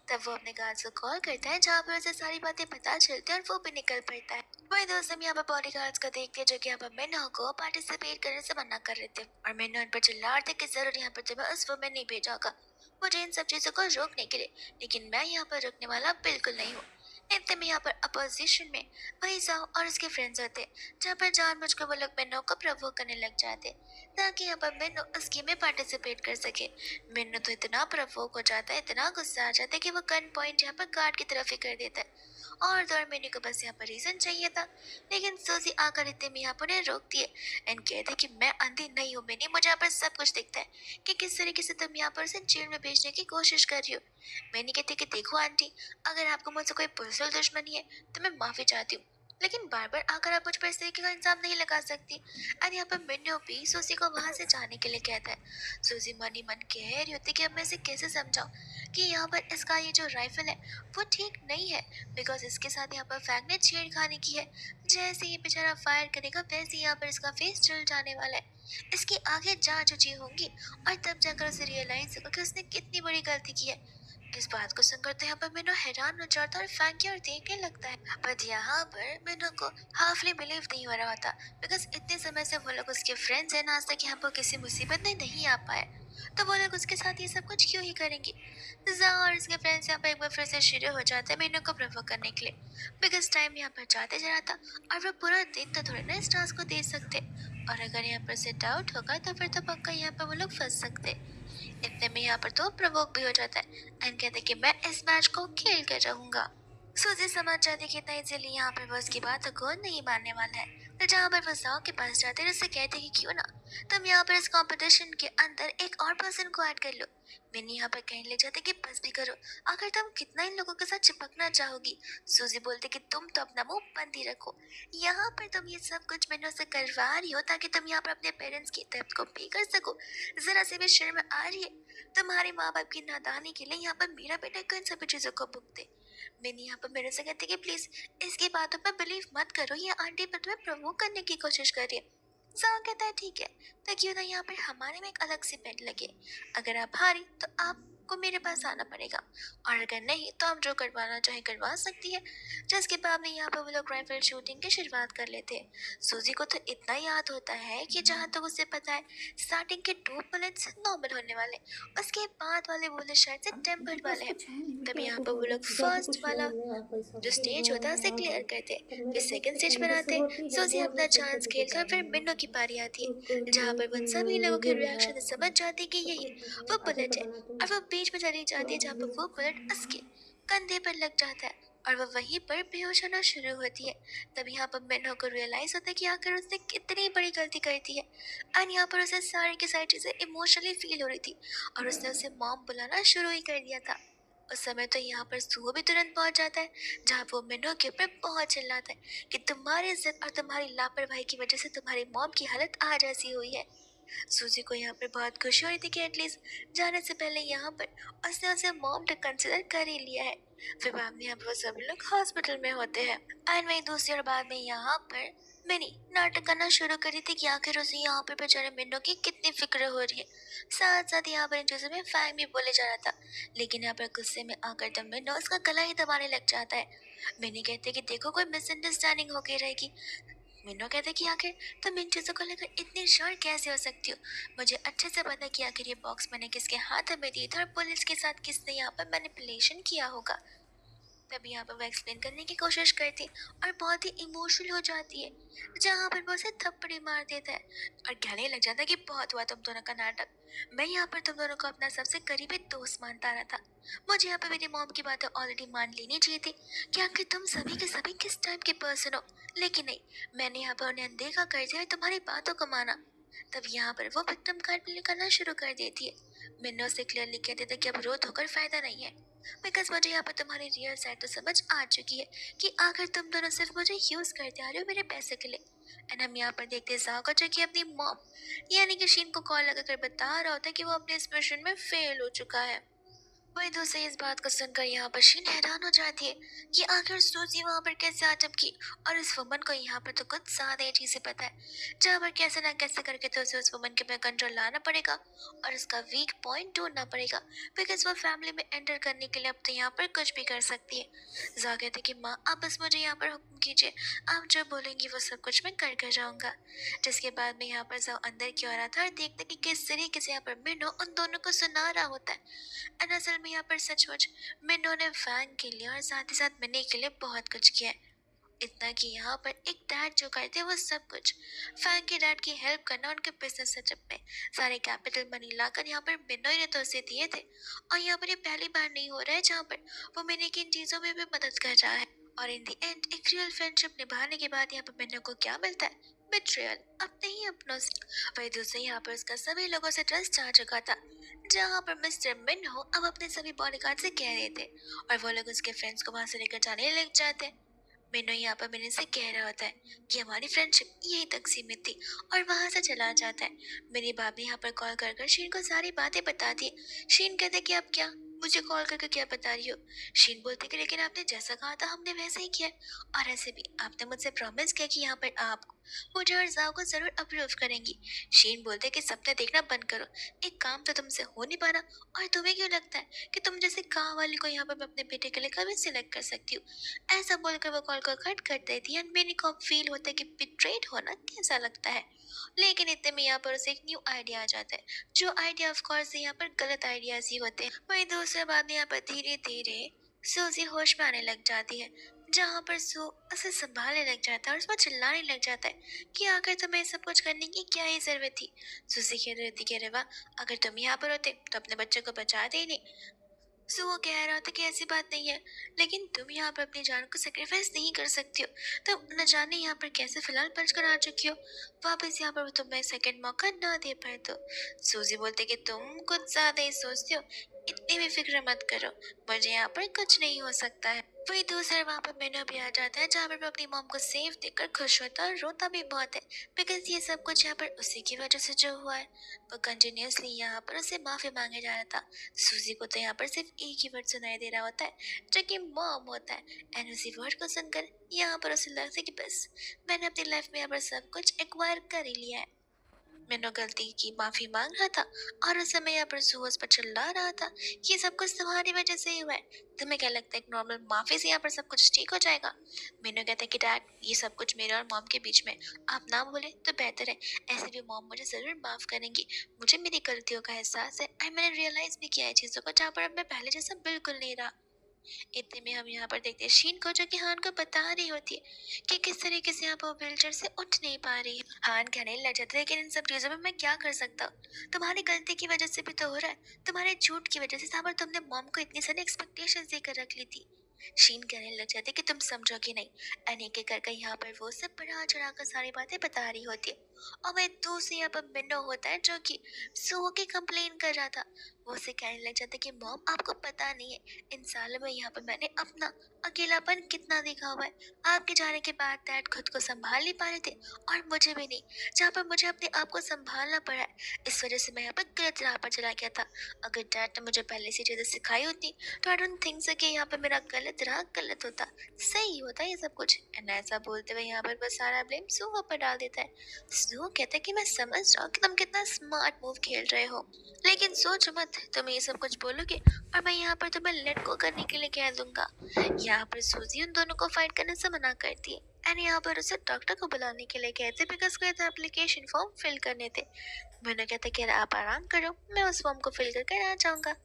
तब वो अपने गार्ड को कॉल करता है, जहाँ पर उसे सारी बातें पता चलती है और वो भी निकल पड़ता है। वही दोस्त हम यहाँ पर बॉडी गार्ड्स को देखते हैं, जो कि यहाँ पर मिन्हो को पार्टिसिपेट करने से मना कर रहे थे और मिन्हो उन पर चिल्ला रहे थे कि जरूर यहाँ पर तुम्हें उस वुमेन नहीं भेजा होगा मुझे इन सब चीजों को रोकने के लिए, लेकिन मैं यहाँ पर रुकने वाला बिल्कुल नहीं हूँ। इतने में यहाँ पर अपोजिशन में वही जाओ और उसके फ्रेंड्स होते हैं, जहाँ पर जानबूझकर वो लोग मिन्हो को प्रवोक करने लग जाते हैं ताकि यहाँ पर मिन्हो उस गेम में पार्टिसिपेट कर सके। मिन्नो तो इतना प्रवोक हो जाता है, इतना गुस्सा आ जाता है कि वो गन पॉइंट यहाँ पर गार्ड की तरफ ही कर देता है। और दौड़ मिन्नी को बस यहाँ पर रीजन चाहिए था, लेकिन सूजी आकर इतने में यहाँ पर उन्हें रोकती है एंड कहती है कि मैं अंधी नहीं हूँ मिनी, मुझे यहाँ पर सब कुछ दिखता है कि किस तरीके से तुम यहाँ पर उसे जेल में भेजने की कोशिश कर रही हो। मैंने कहती कि देखो आंटी, अगर आपको मुझसे कोई पर्सनल दुश्मनी है तो मैं माफी चाहती हूँ, लेकिन बार बार आकर आप मुझ पर इस तरीके का इंसान नहीं लगा सकती। एंड यहाँ पर मिन्नो भी सूजी को वहां से जाने के लिए कहता है। सूजी मन ही मन कह रही होती कि अब मैं इसे कैसे समझाऊं कि यहाँ पर इसका ये जो राइफल है वो ठीक नहीं है, बिकॉज इसके साथ यहाँ पर फैंग ने छेड़खानी की है। जैसे ये बेचारा फायर करेगा वैसे यहाँ पर इसका फेस जल जाने वाला है। इसकी आगे जांच ऊंची होंगी और तब जाकर उसे रियलाइज होगा कि उसने कितनी बड़ी गलती की है। इस बात को सुनकर तो यहाँ पर मिनो हैरान हो जाता है और फैंक की ओर देखने लगता है, बट यहाँ पर मिनो को हाफली बिलीव नहीं हो रहा होता, बिकॉज इतने समय से वो लोग उसके फ्रेंड्स हैं, आज तक यहाँ पर किसी मुसीबत में नहीं आ पाए, तो वो लोग उसके साथ ये सब कुछ क्यों ही करेंगे। जा और उसके फ्रेंड्स यहाँ पर एक बार फिर से शुरू हो जाते हैं मिनो को प्रोवोक करने के लिए, बिकॉज टाइम यहाँ पर जाते जा रहा था और वो पूरा दिन तो थोड़े ना इस टास्क को दे सकते, और अगर यहाँ पर से डाउट होगा तो फिर तो पक्का यहाँ पर वो लोग फंस सकते। इतने में यहाँ पर तो प्रवोक भी हो जाता है एंड कहते कि मैं इस मैच को खेल कर रहूंगा। सूजी समझ जाती कि इतना इजीली यहाँ पर वो उसकी बातों को नहीं मानने वाला है, तो जहाँ पर वो जाओ के पास जाते हैं उससे कहते कि क्यों ना तुम यहाँ पर इस कंपटीशन के अंदर एक और पर्सन को ऐड कर लो। मिनी यहाँ पर कहने लग जाते कि बस भी करो, आखिर तुम कितना इन लोगों के साथ चिपकना चाहोगी। सूजी बोलते कि तुम तो अपना मुंह बंद ही रखो, यहाँ पर तुम ये सब कुछ मिनों से करवा रही हो ताकि तुम यहाँ पर अपने पेरेंट्स की डेब्ट को पे कर सको। जरा से भी शर्म आ रही है तुम्हारे माँ बाप की नादानी के लिए, यहाँ पर मेरा बेटा क्यों इन सभी चीजों को भुगते। मैंने यहाँ पर मेरे से कहती कि प्लीज इसकी बातों पर बिलीव मत करो, ये आंटी पर तुम्हें प्रवोक करने की कोशिश कर रही है। जाओ कहता है ठीक है, तो क्यों ना यहाँ पर हमारे में एक अलग सी बेट लगे, अगर आप हारी तो आपको मेरे पास आना पड़ेगा, और अगर नहीं तो आप जो करवाना चाहे करवा सकती है। जिसके बाद में यहाँ पर वो लोग राइफल शूटिंग की शुरुआत कर लेते हैं। सूजी को तो इतना याद होता है कि जहाँ तक उसे पता है स्टार्टिंग के 2 बुलेट्स नॉर्मल होने वाले, उसके बाद वाले बुलेट शायद से उनके टेम्पर्ड पास वाले हैं। कुछ है नहीं, तब क्या यहाँ पर करूँ वो मैं? लोग जब फर्स्ट कुछ वाला मेरा पैसा जो स्टेज होता है उसे है क्लियर और करते हैं, पर फिर मेरे को सेकंड पता स्टेज है, पर मुझे आते हैं। शुरुआती है सोजी बहुत अपना अच्छा चांस छोटे छोटे खेलकर फिर आदमी मिन्नो की बारी आती तो है, जहाँ पर वो सभी लोगों के रिएक्शन से समझ जाती है कि यही वो आधे बुलेट का है, बनाती और हूँ वो बीच में चली जाती है, थोड़ा जहाँ पर वो बुलेट उसके कंधे पर लग जाता है और वो वहीं पर बेहोश होना शुरू होती है। तब यहाँ पर मिन्नो को रियलाइज होता है कि आखिर उसने कितनी बड़ी गलती कर दी है, एंड यहाँ पर उसे सारी की सारी चीजें इमोशनली फील हो रही थी और उसने उसे मॉम बुलाना शुरू ही कर दिया था। उस समय तो यहाँ पर सुहो भी तुरंत पहुंच जाता है, जहाँ वो मिन्नो के ऊपर बहुत चिल्लाता है कि तुम्हारी इज्जत और तुम्हारी लापरवाही की वजह से तुम्हारी मॉम की हालत आज ऐसी हुई है। सूजी को यहाँ पर बहुत खुशी हो रही थी कि एटलीस्ट जाने से पहले यहाँ पर उसने उसे मॉम तक कंसिडर कर ही लिया है। फिर बाद में यहाँ पर वो सभी लोग हॉस्पिटल में होते हैं एंड वही दूसरी और बाद में यहाँ पर मिनी नाटक करना शुरू करी थी कि आखिर उसे यहाँ पर बेचारे मिन्नो की कितनी फिक्र हो रही है। साथ साथ यहाँ पर इन चीजों में फैंग भी बोले जा रहा था, लेकिन यहाँ पर गुस्से में आकर तो मिन्नो उसका गला ही दबाने लग जाता है। मिनी कहते कि देखो कोई मिसअंडरस्टैंडिंग हो गई रहेगी। मिन्नो कहते कि आखिर तुम इन चीजों को लेकर इतनी श्योर कैसे हो सकती हो, मुझे अच्छे से पता है कि आखिर ये बॉक्स मैंने किसके हाथ में दी था और पुलिस के साथ किसने यहाँ पर मैनिपुलेशन किया होगा। तभी यहाँ पर वो एक्सप्लेन करने की कोशिश करती और बहुत ही इमोशनल हो जाती है, जहाँ पर वो उसे थप्पड़ी मार देता है और कहने लग जाता है कि बहुत हुआ तुम दोनों का नाटक, मैं यहाँ पर तुम दोनों को अपना सबसे करीबी दोस्त मानता रहा था। मुझे यहाँ पर मेरी मॉम की बातें ऑलरेडी मान लेनी चाहिए थी कि आखिर तुम सभी के सभी किस टाइप के पर्सन हो, लेकिन नहीं, मैंने यहाँ पर उन्हें अनदेखा कर दिया और तुम्हारी बातों को माना। तब यहाँ पर वो विक्टिम कार्ड प्ले करना शुरू कर देती है। मिन्नो से क्लियरली कह देता कि अब रो धोकर फायदा नहीं है, बिकॉज मुझे यहाँ पर तुम्हारी रियल साइड तो समझ आ चुकी है कि आखिर तुम दोनों सिर्फ मुझे यूज करते आ रहे हो मेरे पैसे के लिए। एंड हम यहाँ पर देखते हैं जाओ का जो कि अपनी मॉम यानी कि शीन को कॉल लगाकर बता रहा होता है कि वो अपने इस मिशन में फेल हो चुका है। वही दूसरी इस बात को सुनकर यहाँ पर शीन हैरान हो जाती है कि आखिर सूजी वहाँ पर कैसे आ टपकी। और इस वुमन को यहाँ पर तो कुछ ज्यादा ही चीजें पता है, जहाँ पर कैसे ना कैसे करके तो उसे उस वुमन के पे कंट्रोल लाना पड़ेगा और उसका वीक पॉइंट ढूंढना पड़ेगा, बिकॉज वो फैमिली में एंटर करने के लिए अब तो यहाँ पर कुछ भी कर सकती है। जा कहते कि माँ आप बस मुझे यहाँ पर हुक्म कीजिए, आप जो बोलेंगी वो सब कुछ मैं कर कर जाऊंगा। जिसके बाद में यहाँ पर जाओ अंदर की ओर आता है और देखते कि किस तरीके से यहाँ पर मिनो उन दोनों को सुना रहा होता है। एंड असल में यहाँ पर सचमुच मिन्नो ने फैंग के लिए और साथ ही साथ मिनी के लिए बहुत कुछ किया है। इतना कि यहाँ पर एक डैड जो करते हैं वो सब कुछ फैंग के डैड की हेल्प करना उनके बिजनेस सेटअप में सारे कैपिटल मनी लाकर यहाँ पर मिन्नो ही ने तो उसे दिए थे। और यहाँ पर ये पहली बार नहीं हो रहा है जहाँ पर वो मिनी की इन चीज़ों में भी मदद कर रहा है। और इन दी एंड एक रियल फ्रेंडशिप निभाने के बाद यहाँ पर मिन्नो को क्या मिलता है? बिट्रेयल, अपने ही अपनों से। वही दूसरे यहाँ पर उसका सभी लोगों से ट्रस्ट जा चुका था, जहाँ पर मिस्टर मिन्हो अब अपने सभी बॉडीगार्ड से कह रहे थे और वो लोग उसके फ्रेंड्स को वहां से लेकर जाने लग जाते हैं। मिन्नो यहाँ पर मिनी से कह रहा होता है कि हमारी फ्रेंडशिप यहीं तक सीमित थी और वहां से चला जाता है। मेरी भाभी यहाँ पर कॉल कर कर शीन को सारी बातें बताती है। शीन कहते कि आप क्या मुझे कॉल करके क्या बता रही हो? शीन बोलते कि लेकिन आपने जैसा कहा था हमने वैसे ही किया, और ऐसे भी आपने मुझसे प्रॉमिस किया कि यहाँ पर आप मुझे और जाओ को जरूर अप्रूव करेंगी। शीन बोलते कि सपने देखना बंद करो, एक काम तो तुमसे हो नहीं पा रहा और तुम्हें क्यों लगता है कि तुम जैसे गाँव वाली को यहाँ पर मैं अपने बेटे के लिए कभी सिलेक्ट कर सकती हूँ? ऐसा बोलकर वो कॉल को कट कर देती है। मेरी को अब फील होता है कि बिट्रेड होना कैसा लगता है। लेकिन इतने में यहाँ पर उसे एक न्यू आइडिया आ जाता है, जो आइडिया ऑफ कोर्स यहाँ पर गलत आइडियाज ही होते हैं। वही दूसरे बाद में यहाँ पर धीरे धीरे सूजी होश में आने लग जाती है, जहाँ पर सू उसे संभालने लग जाता है और उसमें चिल्लाने लग जाता है कि आखिर तुम्हें सब कुछ करने की क्या ही जरूरत थी। सूजी कह रही थी कि अरे वाह, अगर तुम यहाँ पर होते तो अपने बच्चे को बचाते ही नहीं। सो वो कह रहा था कि ऐसी बात नहीं है, लेकिन तुम यहाँ पर अपनी जान को सेक्रीफाइस नहीं कर सकती हो। तुम न जाने यहाँ पर कैसे फिलहाल बच कर आ चुकी हो, वापस यहाँ पर तुम्हें सेकंड मौका ना दे पाए तो। सूजी बोलते कि तुम कुछ ज्यादा ही सोचते हो, इतनी भी फिक्र मत करो, मुझे यहाँ पर कुछ नहीं हो सकता है। वही दूसरा वहाँ पर मेनू भी आ जाता है, जहाँ पर वो अपनी मॉम को सेफ देखकर खुश होता है और रोता भी बहुत है, बिकॉज ये सब कुछ यहाँ पर उसी की वजह से जो हुआ है। वो कंटिन्यूसली यहाँ पर उसे माफी मांगे जा रहा था। सूजी को तो यहाँ पर सिर्फ एक ही वर्ड सुनाई दे रहा होता है, जो कि मॉम होता है। एंड उसी वर्ड को सुनकर यहाँ पर उसे लगता है कि बस मैंने अपनी लाइफ में यहाँ पर सब कुछ एक्वायर कर ही लिया है। मैंने गलती की माफी मांग रहा था और उस समय यहाँ पर सुहस पर चिल्ला रहा था कि ये सब कुछ तुम्हारी वजह से ही हुआ है। तुम्हें क्या लगता है एक नॉर्मल माफी से यहाँ पर सब कुछ ठीक हो जाएगा? मैंने कहता है कि डैड ये सब कुछ मेरे और मॉम के बीच में, आप ना बोले तो बेहतर है। ऐसे भी मॉम मुझे जरूर माफ करेंगी, मुझे मेरी गलतियों का एहसास है और मैंने रियलाइज भी किया है चीजों को, जहाँ पर अब मैं पहले जैसा बिल्कुल नहीं रहा। इतने में हम यहाँ पर देखते हैं शीन को, जो कि हान को बता रही होती है कि किस तरीके से यहाँ पर व्हीलचेयर से उठ नहीं पा रही है। हान कहने लग जाता है लेकिन इन सब चीजों में मैं क्या कर सकता हूँ, तुम्हारी गलती की वजह से भी तो हो रहा है, तुम्हारे झूठ की वजह से जहाँ पर तुमने मॉम को इतनी सारी एक्सपेक्टेशंस देकर रख ली थी। शीन कहने लग जाते कि तुम समझोगी नहीं। अने के करके यहाँ पर वो सब बढ़ा चढ़ा कर सारी बातें बता रही होती है। और वह दूसरी यहाँ पर मिन्नो होता है, जो कि सो की कंप्लेन कर रहा था। वो उसे कहने लग जाता कि मॉम आपको पता नहीं है इन सालों में यहाँ पर मैंने अपना अकेलापन कितना देखा हुआ है। आपके जाने के बाद डैड खुद को संभाल नहीं पा रहे थे और मुझे भी नहीं, जहाँ पर मुझे अपने आप को संभालना पड़ा है। इस वजह से मैं यहाँ पर गलत राह पर चला गया था। अगर डैड ने मुझे पहले से चीजें सिखाई होती तो आई डोंट थिंक सो कि यहाँ पर मेरा गलत राह गलत होता, सही होता ये सब कुछ। एंड ऐसा बोलते हुए यहाँ पर बस सारा ब्लेम सुहो पर डाल देता है। सुहो कहता है कि मैं समझ रहा हूँ कि तुम कितना स्मार्ट मूव खेल रहे हो, लेकिन सोच मत तुम ये सब कुछ बोलोगे और मैं यहाँ पर तुम्हें लेट गो करने के लिए कह दूंगा। यहाँ पर सूजी उन दोनों को फाइट करने से मना करती है एंड यहाँ पर उसे डॉक्टर को बुलाने के लिए कहते बिकॉज कोई एप्लीकेशन फॉर्म फिल करने थे। मैंने कहते कि आप आराम करो, मैं उस फॉर्म को फिल करके आ जाऊंगा।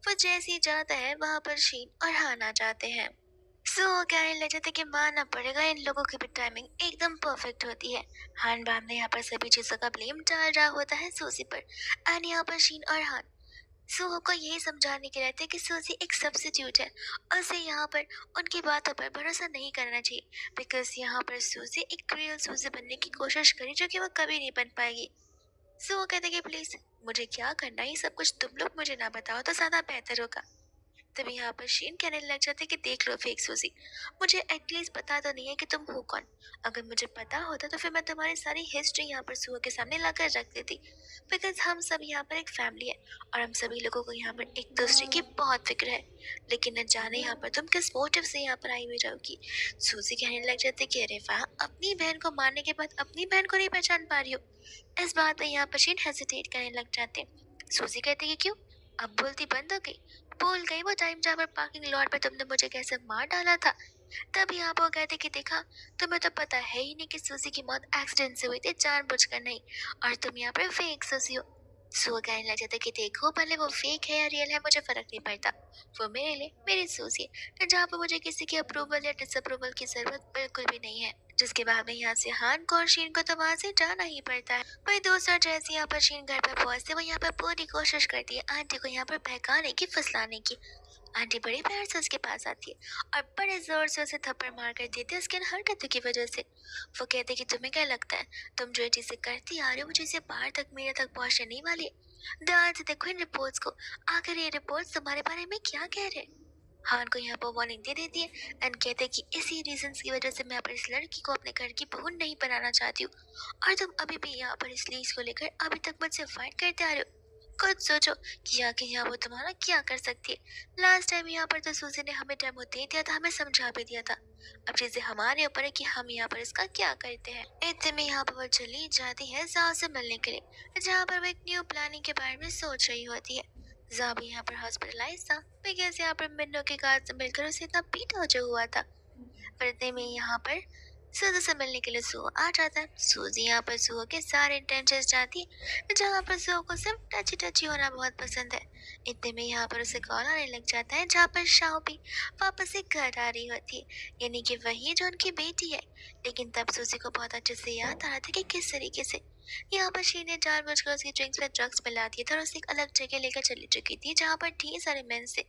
वो जैसे ही जाता है वहां पर शीन और हान आ जाते हैं। सो कहने लग जाते कि मानना पड़ेगा इन लोगों की भी टाइमिंग एकदम परफेक्ट होती है। हान बाम ने यहाँ पर सभी चीजों का ब्लेम डाल रहा होता है सूजी पर। एंड यहाँ पर शीन और हान सुहो को यही समझाने के रहते हैं कि सूजी एक सब्स्टिट्यूट है और उसे यहाँ पर उनकी बातों पर भरोसा नहीं करना चाहिए, बिकॉज यहाँ पर सूजी एक रियल सूजी बनने की कोशिश करी, जो कि वो कभी नहीं बन पाएगी। सुहो कहते कि प्लीज मुझे क्या करना है ये सब कुछ तुम लोग मुझे ना बताओ तो ज्यादा बेहतर होगा। तभी यहाँ पर शीन कहने लग जाते कि देख लो फेक सूजी, मुझे एटलीस्ट पता तो नहीं है कि तुम हो कौन। अगर मुझे पता होता तो फिर मैं तुम्हारी सारी हिस्ट्री यहाँ पर सुअर के सामने लाकर रख देती। बिकॉज हम सब यहाँ पर एक फैमिली है और हम सभी लोगों को यहाँ पर एक दूसरे की बहुत फिक्र है। लेकिन न जाने यहाँ पर तुम किस मोटिव से यहाँ पर आई हुई रहोगी। सूजी कहने लग जाते कि अरे वाह, अपनी बहन को मारने के बाद अपनी बहन को नहीं पहचान पा रही हो। इस बात में यहाँ पर शीन हेजिटेट करने लग जाते। सूजी कहते कि क्यों, अब बोलती बंद हो गई? भूल गई वो टाइम जहाँ पर पार्किंग लॉट पे तुमने मुझे कैसे मार डाला था? तभी आप वो कहते कि देखा, तुम्हें तो पता है ही नहीं कि सूजी की मौत एक्सीडेंट से हुई थी, जानबूझकर नहीं। और तुम यहाँ पर फेक सूजी हो। सुअर कहने लग जाता कि देखो, भले वो फेक है या रियल है मुझे फर्क नहीं पड़ता। वो मेरे लिए मेरी सूजी है, जहाँ पर मुझे किसी की अप्रूवल या डिसअप्रूवल की जरूरत बिल्कुल भी नहीं है। जिसके बाद में यहाँ से हान को और शीन को तो वहां से जाना ही पड़ता है। वही दूसरा जैसे यहाँ पर शीन घर पर पहुंचते, वो यहाँ पर पूरी कोशिश करती है आंटी को यहाँ पर बहकाने की, फुसलाने की। आंटी बड़ी प्यार से उसके पास आती है और बड़े जोर से उसे थप्पड़ मार कर देती है उसकी इन हरकतों की वजह से। वो कहते कि तुम्हें क्या लगता है, तुम जो ये चीजें करती आ रही हो वो चीजें बाहर तक, मेरे तक पहुंचने नहीं वाली है। ध्यान से देखो इन रिपोर्ट्स को, आखिर ये रिपोर्ट्स तुम्हारे बारे में क्या कह रहे हैं। हान को यहाँ पर वार्निंग दे देती है एंड कहते हैं कि इसी रीजन की वजह से मैं अपनी इस लड़की को अपने घर की बहू नहीं बनाना चाहती हूँ। और तुम अभी भी यहाँ पर इस लीज को लेकर अभी तक मुझसे फाइट करते आ रहे हो। खुद सोचो कि आगे यहाँ वो तुम्हारा क्या कर सकती है। लास्ट टाइम यहाँ पर तो सूजी ने हमें डेमो दे दिया था, हमें समझा भी दिया था। अब चीजें हमारे ऊपर है कि हम यहाँ पर इसका क्या करते हैं। इतने में यहाँ पर वो चली जाती है जाओ से मिलने के लिए, जहाँ पर वो एक न्यू प्लानिंग के बारे में सोच रही होती है। जा भी यहाँ पर हॉस्पिटलाइज था बिकॉज यहाँ पर मिन्नो के कार से मिलकर उसे इतना पीटा जो हुआ था। पर इतने में यहाँ पर सूजी से मिलने के लिए सुहो आ जाता है। सूजी यहाँ पर सुहो के सारे इंटेंशंस जाती है, जहाँ पर सुहो को सिर्फ टची टची होना बहुत पसंद है। इतने में यहाँ पर उसे कॉल आने लग जाता है, जहाँ पर शाओ भी वापस से घर आ रही होती है, यानी कि वही जो उनकी बेटी है। लेकिन तब सूजी को बहुत अच्छे से याद आ रहा था कि किस तरीके से यहाँ पर शी ने जानबूझकर उसकी ड्रिंक्स में ड्रग्स मिला दिए थे और उसे एक अलग जगह लेकर चली चुकी थी, जहाँ पर ढेर सारे मेन से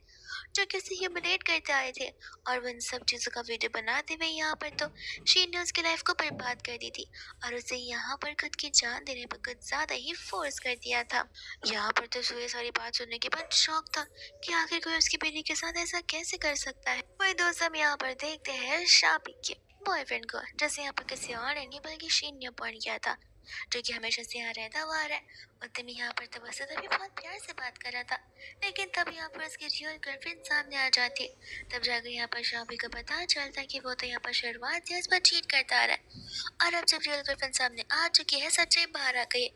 जो कि उसे ह्यूमिलेट करते आए थे। और वो इन सब चीजों का वीडियो बनाते हुए यहाँ पर तो शीन ने उसकी लाइफ को बर्बाद कर दी थी और उसे यहाँ पर खुद की जान देने पर कुछ ज्यादा ही फोर्स कर दिया था। यहाँ पर तो ये सारी बात सुनने के बाद शौक था कि आखिर कोई उसकी बेटी के साथ ऐसा कैसे कर सकता है। वही दोस्त हम यहाँ पर देखते हैं शाबी के बॉयफ्रेंड को, जैसे यहाँ पर किसी और ने नहीं बल्कि शीन ने अपॉइंट किया था, जो कि हमेशा से यहाँ रहता हुआ आ रहा है। उतने में यहाँ पर तो वैसे तभी बहुत प्यार से बात कर रहा था, लेकिन तब यहाँ पर उसकी रियल गर्लफ्रेंड सामने आ जाती है। तब जाकर यहाँ पर शाबी को पता चलता है कि वो तो यहाँ पर शुरुआत से इस पर चीट करता आ रहा है। और अब जब रियल गर्लफ्रेंड सामने आ चुकी है, सच्चाई बाहर आ गई है,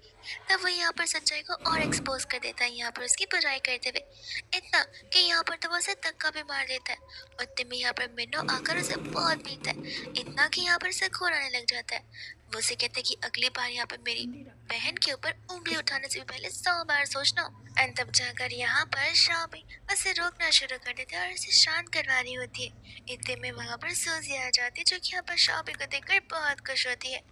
तब वो यहाँ पर सच्चाई को और एक्सपोज कर देता है, यहाँ पर उसकी बुराई करते हुए। इतना कि यहाँ पर तो वो उसे धक्का भी मार देता है। उतने में यहाँ पर मिन्नो आकर उसे बहुत पीटता है, इतना कि यहाँ पर उसे खून आने लग जाता है। वो उसे कहते हैं कि अगली बार यहाँ पर मेरी बहन के ऊपर उंगली उठाने से भी पहले 100 बार सोचना। एंड तब जाकर यहाँ पर शाबी उसे रोकना शुरू कर देती है और उसे शांत करवा रही होती है। इतने में वहाँ पर सूजी आ जाती है, जो कि यहाँ पर शाबी को देखकर बहुत खुश होती है।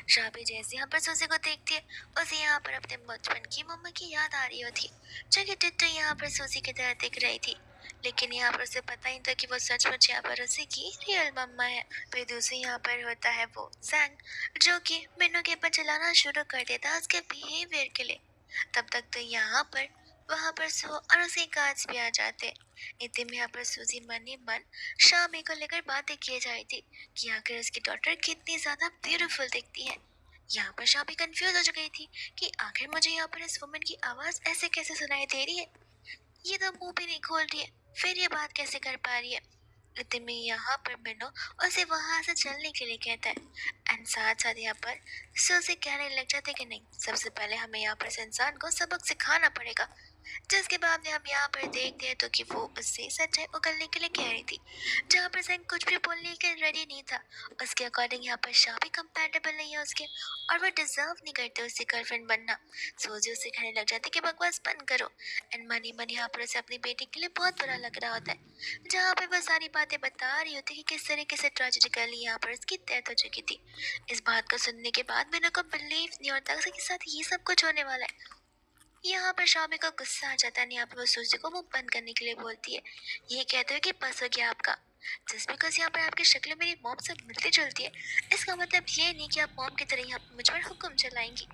शाबी जैसे यहाँ पर सूजी को देखती है, उसे यहाँ पर अपने बचपन की मम्मा की याद आ रही होती है, जो कि टिट्टू यहाँ पर सूजी की तरह दिख रही थी। लेकिन यहाँ पर उसे पता ही था कि वो सचमुच यहाँ पर उसी की रियल मम्मा है। फिर दूसरी यहाँ पर होता है वो जैंग, जो कि मिन्नो के ऊपर चलाना शुरू कर देता है उसके बिहेवियर के लिए। तब तक तो यहाँ पर वहाँ पर सो और उसके गार्ड्स भी आ जाते। इतने में यहाँ पर सूजी मन ही मन शामी को लेकर बातें किए जा रही थी कि आखिर उसकी डॉटर कितनी ज्यादा ब्यूटीफुल दिखती है। यहाँ पर शामी कंफ्यूज हो गई थी कि आखिर मुझे यहाँ पर इस वुमन की आवाज ऐसे कैसे सुनाई दे रही है, ये तो मुंह भी नहीं खोल रही है, फिर ये बात कैसे कर पा रही है। इतने में यहाँ पर मिन्नो उसे वहां से चलने के लिए कहता है एंड साथ साथ यहाँ पर सूजी कहने लग जाते कि नहीं, सबसे पहले हमें यहाँ पर इस इंसान को सबक सिखाना पड़ेगा। जिसके बाद में हम यहाँ पर देखते हैं तो कि वो उससे सच्चाई उगलने के लिए कह रही थी, जहाँ पर जैंग कुछ भी बोलने के रेडी नहीं था। उसके अकॉर्डिंग यहाँ पर शाबी कंपैटिबल नहीं है उसके, और वो डिजर्व नहीं करते उसकी गर्लफ्रेंड बनना। सूजी उसे कहने लग जाती कि बकवास बंद करो। एंड मनी मन यहाँ पर उसे अपनी बेटी के लिए बहुत बुरा लग रहा होता है, जहाँ पर वो सारी बातें बता रही होती है कि किस तरीके से ट्रेजिकली यहाँ पर उसकी डेथ हो चुकी थी। इस बात को सुनने के बाद मैंने को बिलीव नहीं होता कि साथ ये सब कुछ होने वाला है। यहाँ पर शामी को गुस्सा आ जाता है, यहाँ पर वो सूजी को मुंह बंद करने के लिए बोलती है, ये कहते हुए कि बस हो गया आपका। जस्ट बिकॉज यहाँ पर आपकी शक्ल मेरी मॉम से मिलती जुलती है, इसका मतलब ये नहीं कि आप मॉम की तरह यहाँ पर मुझ पर हुक्म चलाएंगी।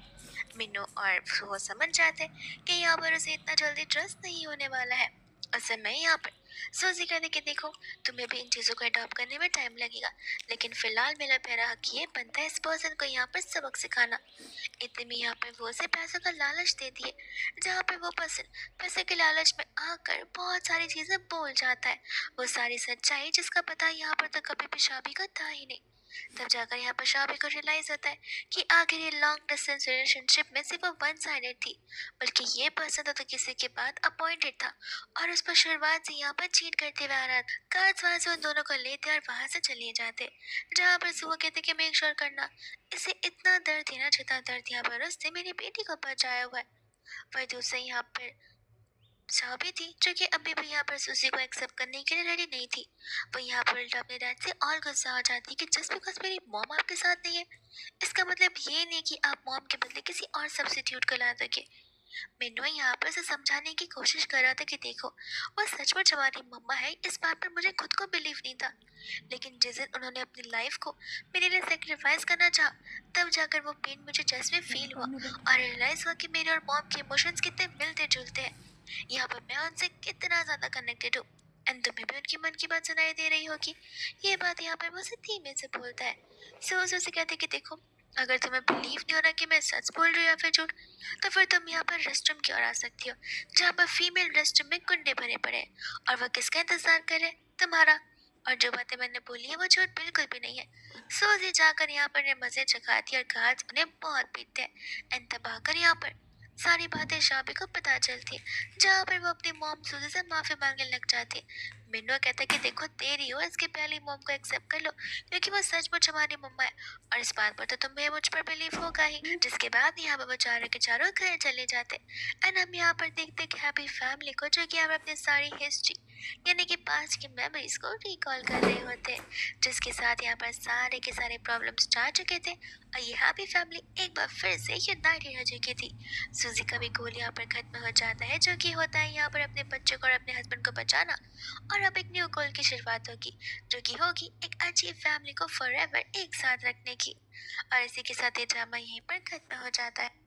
मिन्नो और वो समझ जाते हैं कि यहाँ पर उसे इतना जल्दी ट्रस्ट नहीं होने वाला है। असल में यहाँ पर सूजी कहती कि देखो, तुम्हें भी इन चीज़ों को अडॉप्ट करने में टाइम लगेगा, लेकिन फिलहाल मेरा पहला हक ये बनता है इस पर्सन को यहाँ पर सबक सिखाना। इतने में यहाँ पर वो उसे पैसों का लालच देती है, जहाँ पर वो पर्सन पैसे के लालच में आकर बहुत सारी चीजें बोल जाता है, वो सारी सच्चाई जिसका पता यहाँ पर तो कभी भी शादी का था ही नहीं। तब जाकर यहाँ पर शाबी को रियलाइज होता है कि आखिर ये लॉन्ग डिस्टेंस रिलेशनशिप में सिर्फ वो वन साइडेड थी, बल्कि ये पर्सन तो किसी के बाद अपॉइंटेड था और उस पर शुरुआत से यहाँ पर चीट करते हुए आ रहा था। कार्ड्स वहां से उन दोनों को लेते और वहां से चले जाते, जहाँ पर सुबह कहते कि मेक श्योर करना इसे इतना दर्द है ना जितना दर्द यहाँ पर उससे मेरी बेटी को पहुंचाया हुआ है। वही दूसरे यहाँ पर साबी थी, जो कि अभी भी यहाँ पर सुसी को एक्सेप्ट करने के लिए रेडी नहीं थी। वो यहाँ पर उल्टा अपने डैड से और गुस्सा हो जाती कि जस्ट बिकॉज मेरी मॉम आपके साथ नहीं है, इसका मतलब ये नहीं कि आप मॉम के बदले किसी और सब्स्टिट्यूट को ला दोगे। मिन्नो यहाँ पर उसे समझाने की कोशिश कर रहा था कि देखो, वो सचमुच हमारी मम्मा है, इस बात पर मुझे खुद को बिलीव नहीं था, लेकिन जिस दिन उन्होंने अपनी लाइफ को मेरे लिए सेक्रीफाइस करना चाहा, तब जाकर वो पेन मुझे चेस्ट में फील हुआ और रियलाइज हुआ कि मेरे और मॉम के इमोशंस कितने मिलते जुलते हैं। यहाँ पर मैं उनसे कितना ज्यादा कनेक्टेड हूँ, एंड तुम्हें भी उनकी मन की बात सुनाई दे रही होगी। ये बात यहाँ पर मुझसे धीमे से बोलता है। से कहते कि देखो, अगर तुम्हें बिलीव नहीं हो रहा कि मैं सच बोल रही हूँ या फिर झूठ, तो फिर तुम यहाँ पर रेस्टरूम की ओर आ सकती हो, जहाँ पर फीमेल रेस्टरूम में कुंडे भरे पड़े हैं और वह किसका इंतजार करे, तुम्हारा। और जो बातें मैंने बोली है वो झूठ बिल्कुल भी नहीं है। सोजी जाकर यहाँ पर ने मजे चखाती और कहा उन्हें बहुत पीटते हैं, एंड तब आकर यहाँ पर सारी बातें शाबी को पता चलती है, जहाँ पर वो अपनी मॉम सूजी से माफी मांगने लग जाती है। मिन्नो कहता है कि देखो, तेरी हो इसके पहले मॉम को एक्सेप्ट कर लो, क्योंकि वो सचमुच हमारी मम्मा है और इस बात पर तो तुम्हें मुझ पर बिलीव होगा ही। जिसके बाद यहाँ पर वो चारों के चारों घर चले जाते, एंड हम यहाँ पर देखते कि हैप्पी फैमिली को, जो कि यहाँ पर अपनी सारी हिस्ट्री यानी कि पास्ट की मेमोरीज को रिकॉल कर रहे होते हैं, जिसके साथ यहाँ पर सारे के सारे प्रॉब्लम्स जा चुके थे और ये हैप्पी फैमिली एक बार फिर से यूनाइटेड हो चुकी थी। सूजी का भी गोल यहाँ पर खत्म हो जाता है, जो कि होता है यहाँ पर अपने बच्चों को और अपने हस्बैंड को बचाना, और अब एक न्यू गोल की शुरुआत होगी, जो कि होगी एक अच्छी फैमिली को फॉरएवर एक साथ रखने की। और इसी के साथ ये ड्रामा यहीं पर खत्म हो जाता है।